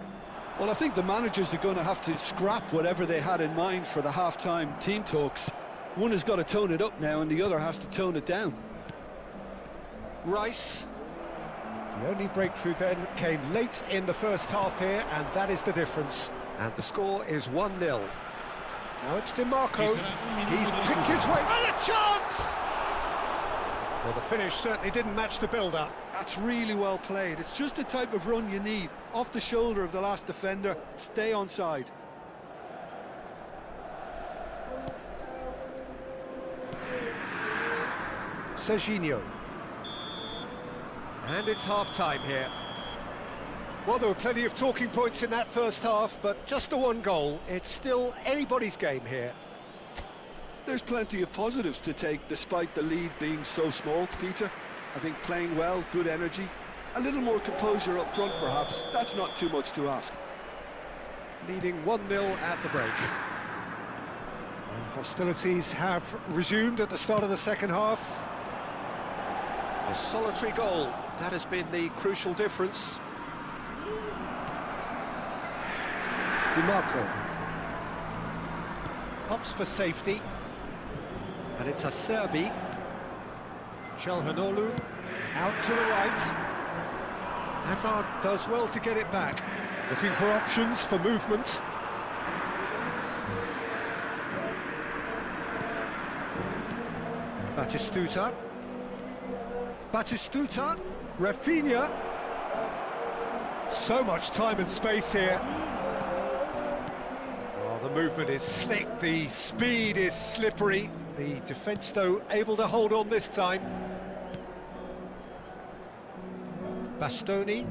Well, I think the managers are going to have to scrap whatever they had in mind for the half-time team talks. One has got to tone it up now and the other has to tone it down. Rice. The only breakthrough then came late in the first half here, and that is the difference. And the score is 1-0. Now it's DiMarco. He's picked his way. And a chance! Well, the finish certainly didn't match the build-up. That's really well played. It's just the type of run you need. Off the shoulder of the last defender, stay onside. Serginho. And it's half-time here. Well, there were plenty of talking points in that first half, but just the one goal. It's still anybody's game here. There's plenty of positives to take despite the lead being so small, Peter. I think playing well, good energy, a little more composure up front perhaps. That's not too much to ask. Leading 1-0 at the break. And hostilities have resumed at the start of the second half. A solitary goal, that has been the crucial difference. DiMarco opts for safety, and it's Acerbi. Çalhanoğlu out to the right. Hazard does well to get it back, looking for options for movement. Batistuta, Rafinha. So much time and space here. Oh, the movement is slick, the speed is slippery. The defence, though, able to hold on this time. Bastoni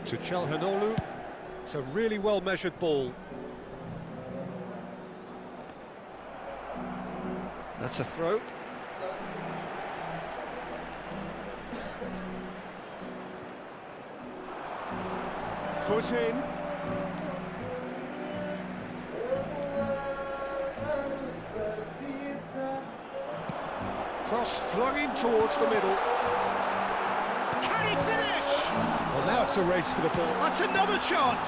to Çalhanoğlu. It's a really well-measured ball. That's a throw. Foot in. Cross flung in towards the middle. Can he finish? Well, now it's a race for the ball. That's another chance.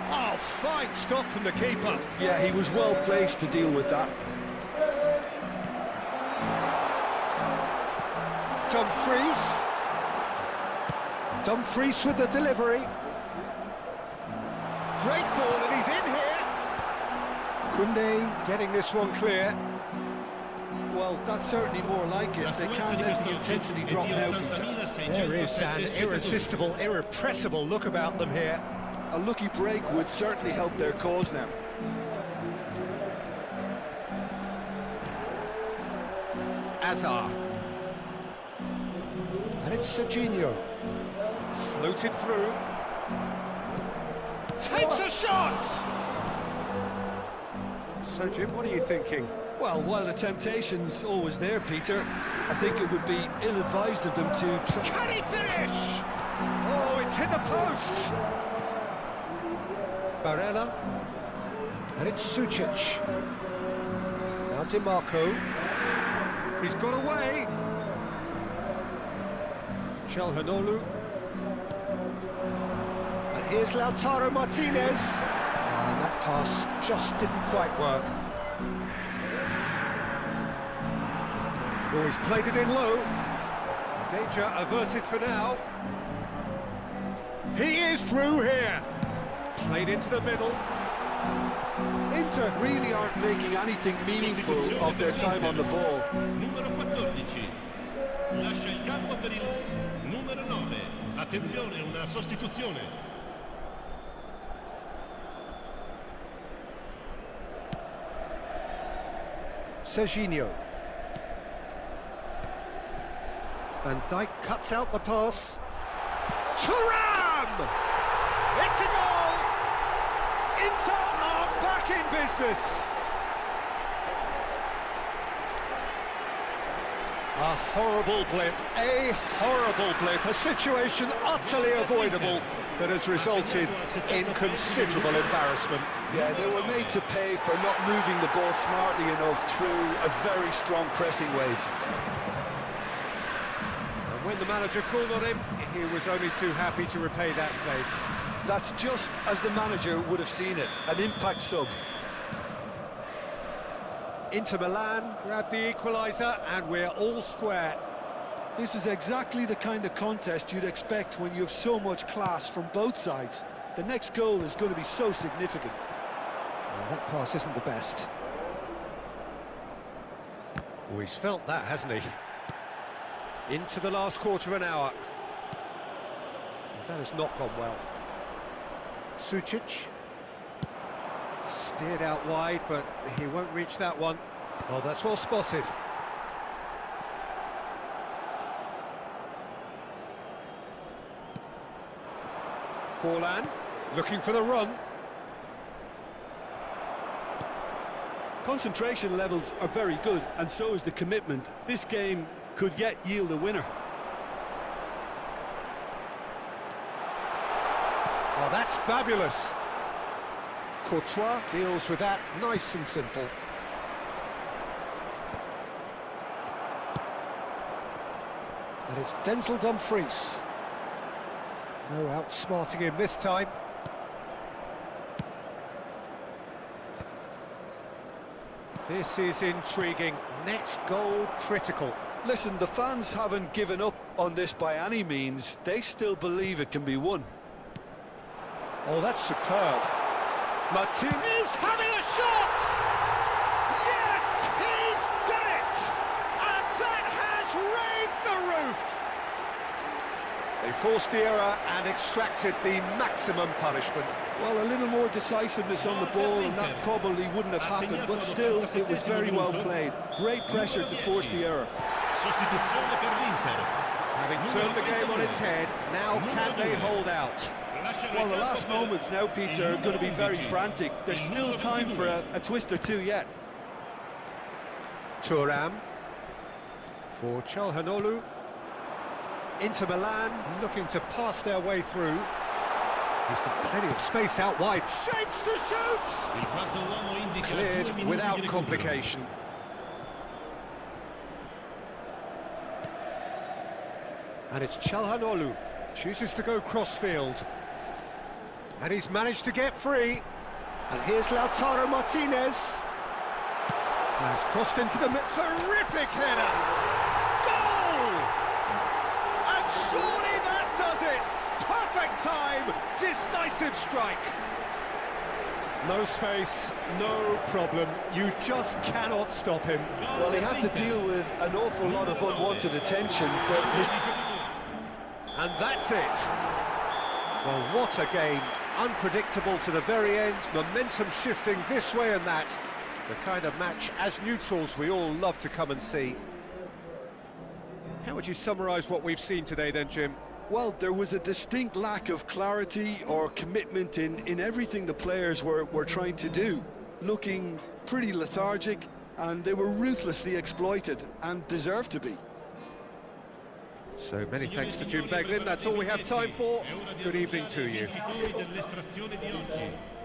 Oh, fine stop from the keeper. Yeah, he was well placed to deal with that. Dumfries with the delivery. Great ball, and he's in here. Koundé getting this one clear. Well, that's certainly more like it. They can't let the intensity drop now, Peter. There is an irresistible, irrepressible look about them here. A lucky break would certainly help their cause now. Azar. And it's Serginho. Floated through. Takes a shot! So, Jim, what are you thinking? Well, while the temptation's always there, Peter, I think it would be ill-advised of them to try... Can he finish? Oh, it's hit the post! Barella. And it's Sucic. Now DiMarco. He's got away. Çalhanoğlu. And here's Lautaro Martinez. And that pass just didn't quite work. Oh, he's played it in low. Danger averted for now. He is through here. Played into the middle. Inter really aren't making anything meaningful of their time on the ball. Numero 14. Lascia il campo per il numero 9. Attenzione, una sostituzione. Serginho. Van Dijk cuts out the pass. Thuram! It's a goal! Inter back in business. A horrible blip, a situation utterly avoidable that has resulted in considerable embarrassment. Yeah, they were made to pay for not moving the ball smartly enough through a very strong pressing wave. And when the manager called on him, he was only too happy to repay that fate. That's just as the manager would have seen it, an impact sub. Inter Milan grabbed the equaliser and we're all square. This is exactly the kind of contest you'd expect when you have so much class from both sides. The next goal is going to be so significant. Well, that pass isn't the best. Oh, he's felt that, hasn't he? Into the last quarter of an hour. Well, that has not gone well. Sucic. Steered out wide, but he won't reach that one. Oh, that's well spotted. Forlan, looking for the run. Concentration levels are very good, and so is the commitment. This game could yet yield a winner. Oh, that's fabulous. Courtois deals with that nice and simple. And it's Denzel Dumfries. No outsmarting him this time. This is intriguing. Next goal critical. Listen, the fans haven't given up on this by any means. They still believe it can be won. Oh, that's superb. Martinez having a shot! Yes, he's done it! And that has raised the roof! They forced the error and extracted the maximum punishment. Well, a little more decisiveness on the ball and that probably wouldn't have happened, but still, it was very well played. Great pressure to force the error. Sostituzione per l'Inter. Having turned the game on its head, now can they hold out? Well, the last moments now, Peter, are going to be very frantic. There's still time for a twist or two yet. Thuram for Calhanoglu. Inter Milan looking to pass their way through. He's got plenty of space out wide. Shapes to shoot! Il quarto uomo indica 2 Cleared minuti without di recupero. complication. And it's Calhanoglu. Chooses to go cross-field. And he's managed to get free. And here's Lautaro Martinez. Has crossed into the mid. Terrific header! Goal! And surely that does it! Perfect time! Decisive strike! No space, no problem. You just cannot stop him. Well, he had to deal with an awful lot of unwanted attention, but his... And that's it. Well, what a game. Unpredictable to the very end, momentum shifting this way and that. The kind of match, as neutrals, we all love to come and see. How would you summarise what we've seen today then, Jim? Well, there was a distinct lack of clarity or commitment in everything the players were trying to do. Looking pretty lethargic, and they were ruthlessly exploited, and deserved to be. So many thanks to Jim Beglin. That's all we have time for. Good evening to you. Dell'estrazione di oggi.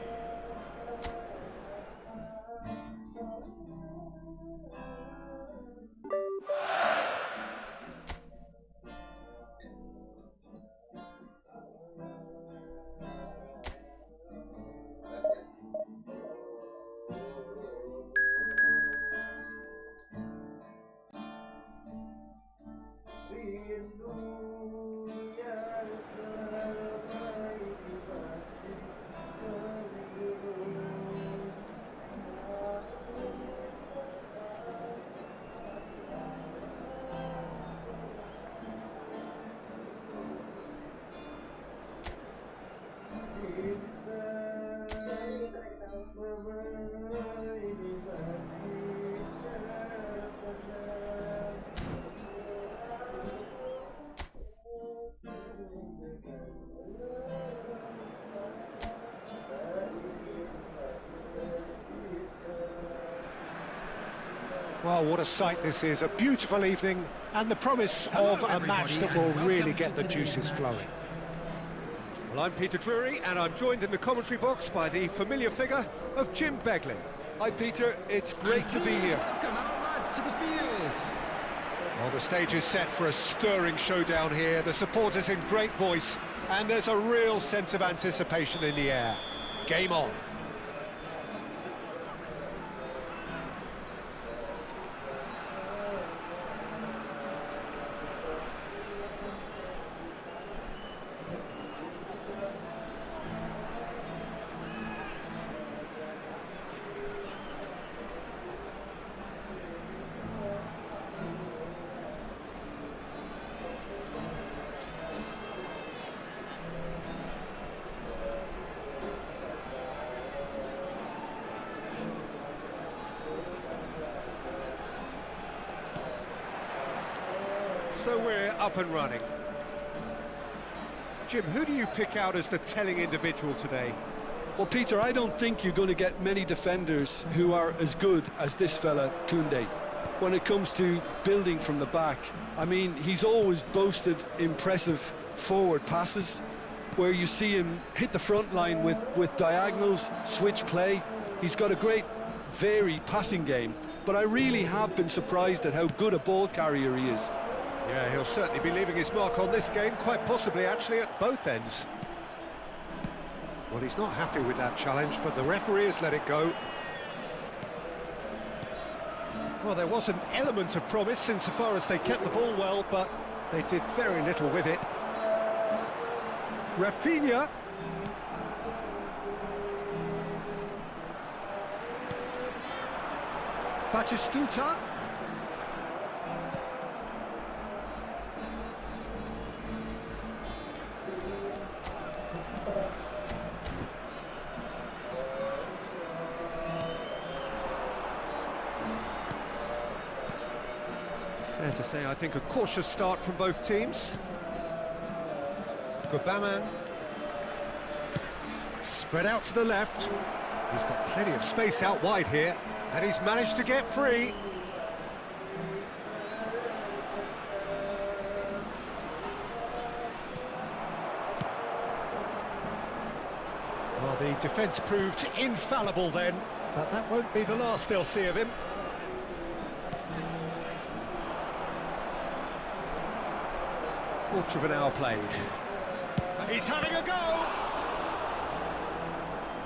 Well, what a sight this is. A beautiful evening and the promise of a match that will really get the juices flowing. Well, I'm Peter Drury, and I'm joined in the commentary box by the familiar figure of Jim Beglin. Hi Peter, it's great to be here. Welcome our lads to the field. Well, the stage is set for a stirring showdown here. The supporters in great voice, and there's a real sense of anticipation in the air. Game on. So we're up and running. Jim, who do you pick out as the telling individual today? Well, Peter, I don't think you're going to get many defenders who are as good as this fella, Koundé. When it comes to building from the back, I mean, he's always boasted impressive forward passes, where you see him hit the front line with diagonals, switch play. He's got a great, varied passing game, but I really have been surprised at how good a ball carrier he is. Yeah, he'll certainly be leaving his mark on this game, quite possibly actually at both ends. Well, he's not happy with that challenge, but the referee has let it go. Well, there was an element of promise insofar as they kept the ball well, but they did very little with it. Rafinha. Batistuta. Fair to say, I think, a cautious start from both teams. Maen. Spread out to the left. He's got plenty of space out wide here, and he's managed to get free. Well, the defence proved infallible then, but that won't be the last they'll see of him. Quarter of an hour played. And he's having a go!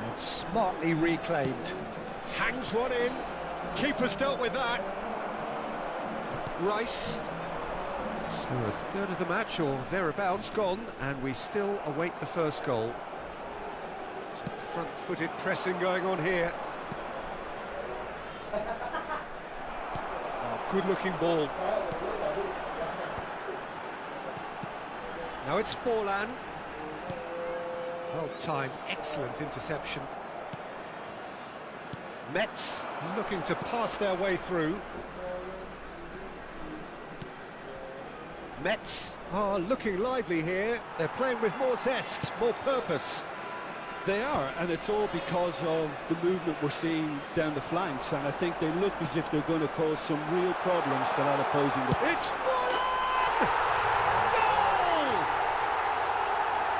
And smartly reclaimed. Hangs one in. Keeper's dealt with that. Rice. So a third of the match, or thereabouts, gone, and we still await the first goal. Some front-footed pressing going on here. Oh, good-looking ball. Now it's Forlan. Well timed, excellent interception. Metz looking to pass their way through. Metz are looking lively here. They're playing with more zest, more purpose. They are, and it's all because of the movement we're seeing down the flanks, and I think they look as if they're going to cause some real problems to that opposing defence. It's Forlan!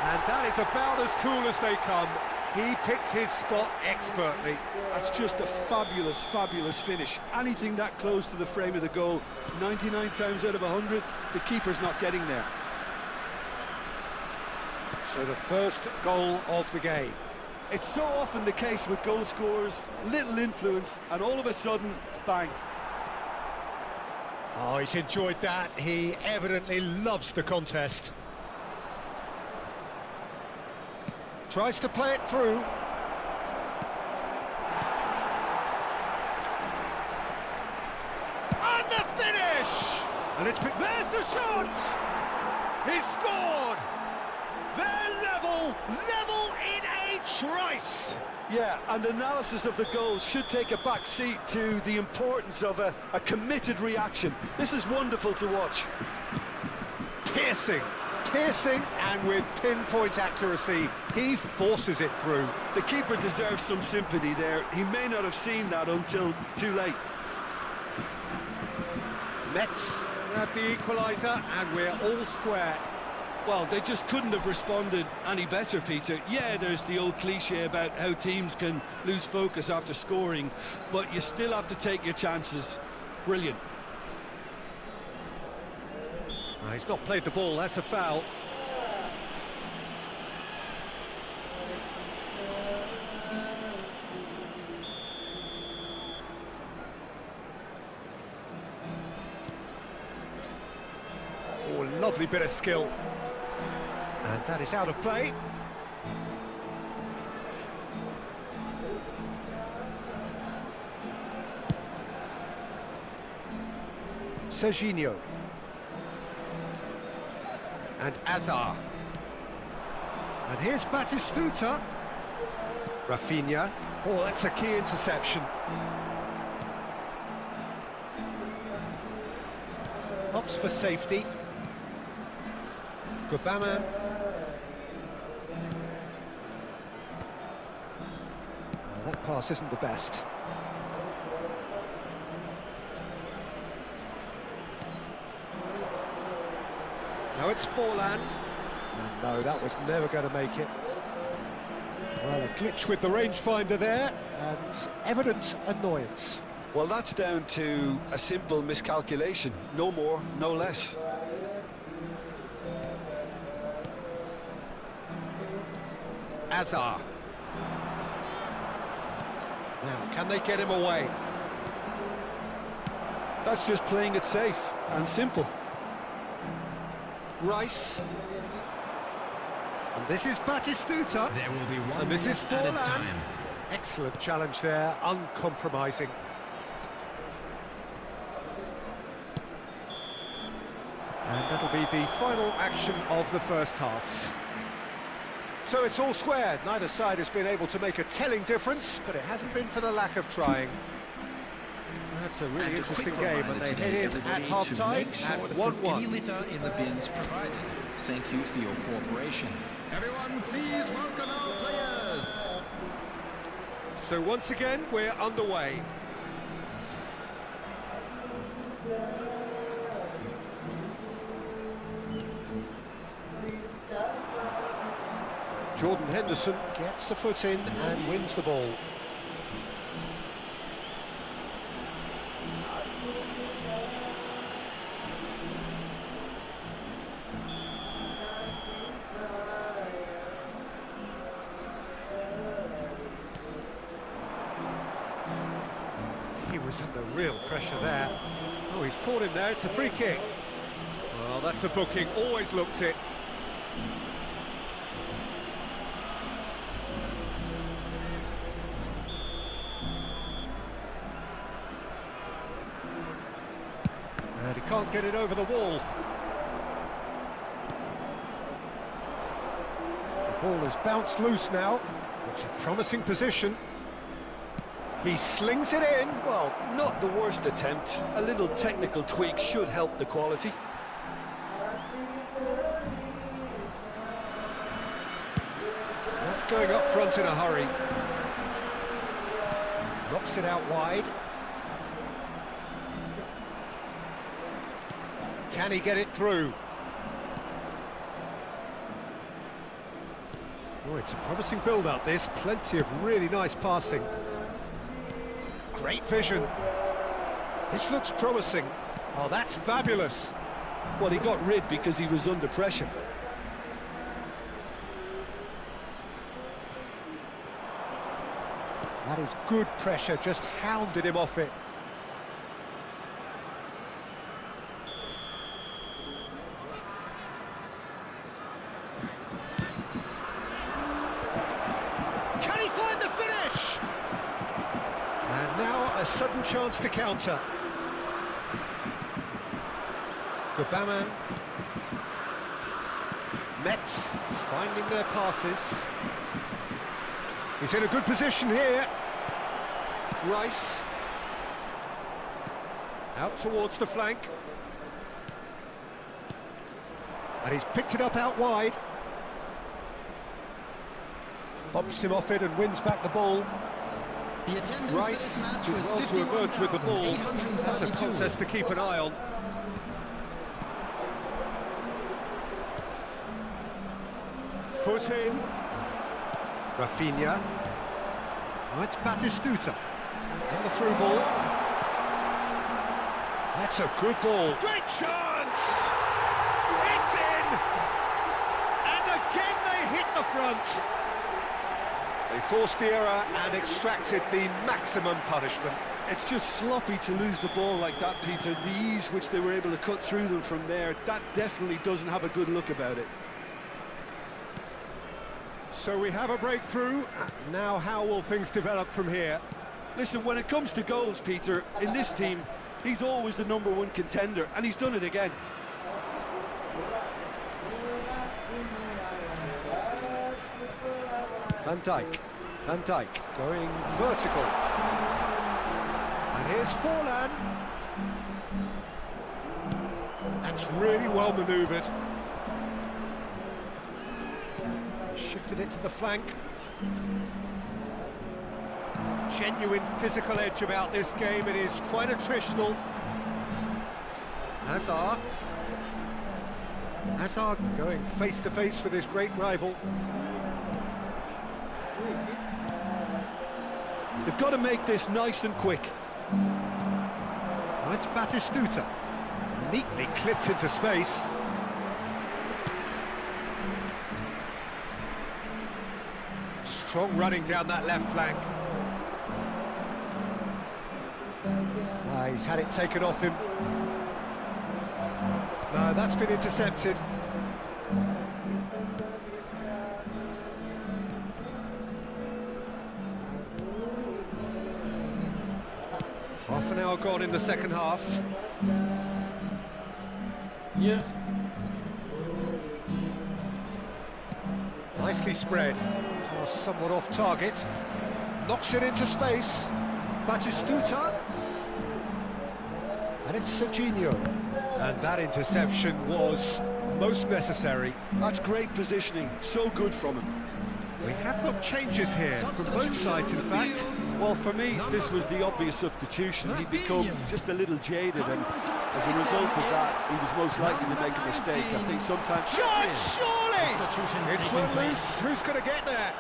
And that is about as cool as they come. He picked his spot expertly. That's just a fabulous, fabulous finish. Anything that close to the frame of the goal, 99 times out of 100, the keeper's not getting there. So the first goal of the game. It's so often the case with goal scorers, little influence, and all of a sudden, bang. Oh, he's enjoyed that. He evidently loves the contest. Tries to play it through. And the finish! And it's been... There's the shot! He's scored! They're level in H. Rice! Yeah, and analysis of the goal should take a back seat to the importance of a committed reaction. This is wonderful to watch. Piercing, and with pinpoint accuracy, he forces it through. The keeper deserves some sympathy there. He may not have seen that until too late. Mets grab the equaliser, and we're all square. Well, they just couldn't have responded any better, Peter. Yeah, there's the old cliche about how teams can lose focus after scoring, but you still have to take your chances. Brilliant. He's not played the ball, that's a foul. Oh, lovely bit of skill. And that is out of play. Serginho. And Azar. And here's Batistuta. Rafinha. Oh, that's a key interception. Hops for safety. Gubama. Oh, that pass isn't the best. Now it's Forlan. No, that was never going to make it. Well, a glitch with the rangefinder there, and evident annoyance. Well, that's down to a simple miscalculation. No more, no less. Azar. Now, can they get him away? That's just playing it safe and simple. Rice. And this is Batistuta. There will be one And this is minute at a Forlan. time. Excellent challenge there, uncompromising. And that'll be the final action of the first half. So it's all square. Neither side has been able to make a telling difference, but it hasn't been for the lack of trying. That's a really And a interesting quick game, reminder and they today, head in everybody, at to half-time make sure at to put 1-1. any litter in the bins provided. Thank you for your cooperation. Everyone, please welcome our players. So once again, we're underway. Jordan Henderson gets a foot in and wins the ball. He was under real pressure there. Oh, he's caught him there, it's a free kick. Well, that's a booking, always looked it. And he can't get it over the wall. The ball has bounced loose now. It's a promising position. He slings it in. Well, not the worst attempt. A little technical tweak should help the quality. That's going up front in a hurry. Knocks it out wide. Can he get it through? Oh, it's a promising build-up, this. Plenty of really nice passing. Great vision. This looks promising. Oh, that's fabulous. Well, he got rid because he was under pressure. That is good pressure, just hounded him off it. Can he find the finish? And now a sudden chance to counter. Gubama. Mets finding their passes. He's in a good position here. Rice. Out towards the flank. And he's picked it up out wide. Bumps him off it and wins back the ball. The attendance Rice for this match did was well to emerge with the ball. That's a 51,832. contest to keep an eye on. Foot in. Rafinha. Oh, it's Batistuta. And the through ball. That's a good ball. Great chance! It's in! And again they hit the front. They forced the error and extracted the maximum punishment. It's just sloppy to lose the ball like that, Peter. The ease which they were able to cut through them from there, that definitely doesn't have a good look about it. So we have a breakthrough. Now how will things develop from here? Listen, when it comes to goals, Peter, in this team, he's always the #1 contender, and he's done it again. Van Dijk going vertical. And here's Forlan. That's really well manoeuvred. Shifted it to the flank. Genuine physical edge about this game. It is quite attritional. Hazard going face to face with his great rival. They've got to make this nice and quick. Oh, it's Batistuta. Neatly clipped into space. Strong running down that left flank. He's had it taken off him. No, that's been intercepted. Half an hour gone in the second half. Yeah. Nicely spread. Pass somewhat off target. Knocks it into space. Batistuta. And it's Serginho. And that interception was most necessary. That's great positioning, so good from him. We have got changes here from both sides, in fact. Well, for me, this was the obvious substitution. He'd become just a little jaded, and as a result of that, he was most likely to make a mistake. I think sometimes... Shot, surely! It's run loose. Who's going to get there?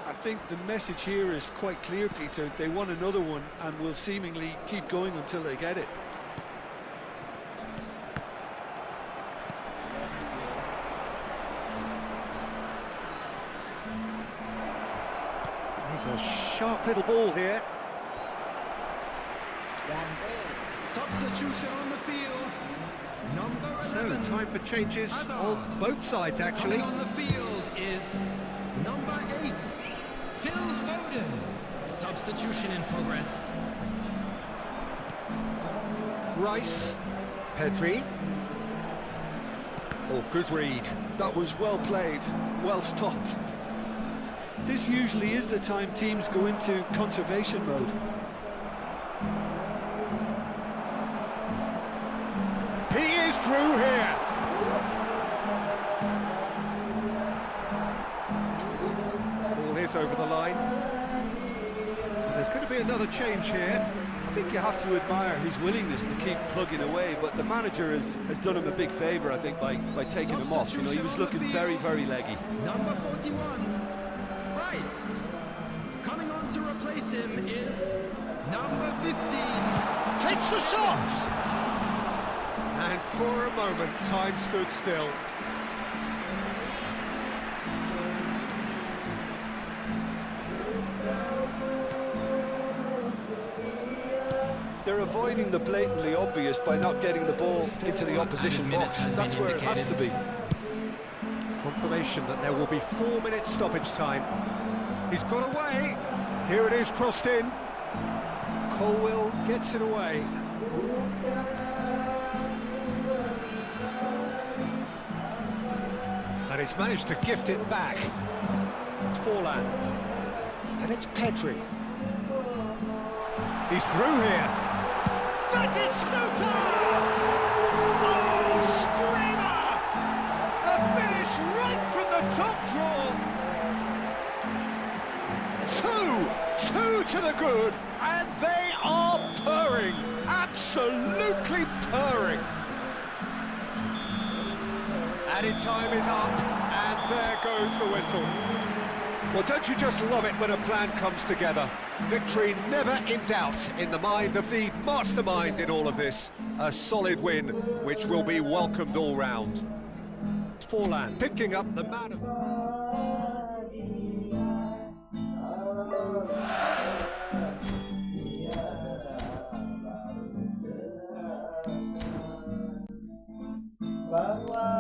I think the message here is quite clear, Peter. They want another one and will seemingly keep going until they get it. There's a sharp little ball here. Substitution on the field. Number 11. So, time for changes on both sides, actually. Coming on the field is number 8, Phil Foden. Substitution in progress. Rice. Pedri. Oh, good read. That was well played, well stopped. This usually is the time teams go into conservation mode. He is through here. Ball is over the line. There's going to be another change here. I think you have to admire his willingness to keep plugging away, but the manager has done him a big favour, I think, by taking him off. You know, he was looking very, very leggy. Number 41, Rice. Coming on to replace him is number 15. Takes the shot! And for a moment, time stood still. They're avoiding the blatantly obvious by not getting the ball into the opposition box. That's where it has to be. Confirmation that there will be 4 minutes stoppage time. He's got away. Here it is, crossed in. Colwill gets it away. And he's managed to gift it back. It's Forlan. And it's Pedri. He's through here. Batistuta! Oh, screamer! A finish right from the top draw. Two absolutely purring. Added time is up, and there goes the whistle. Well, don't you just love it when a plan comes together? Victory never in doubt in the mind of the mastermind in all of this. A solid win, which will be welcomed all round. Forlan picking up the man of... bahwa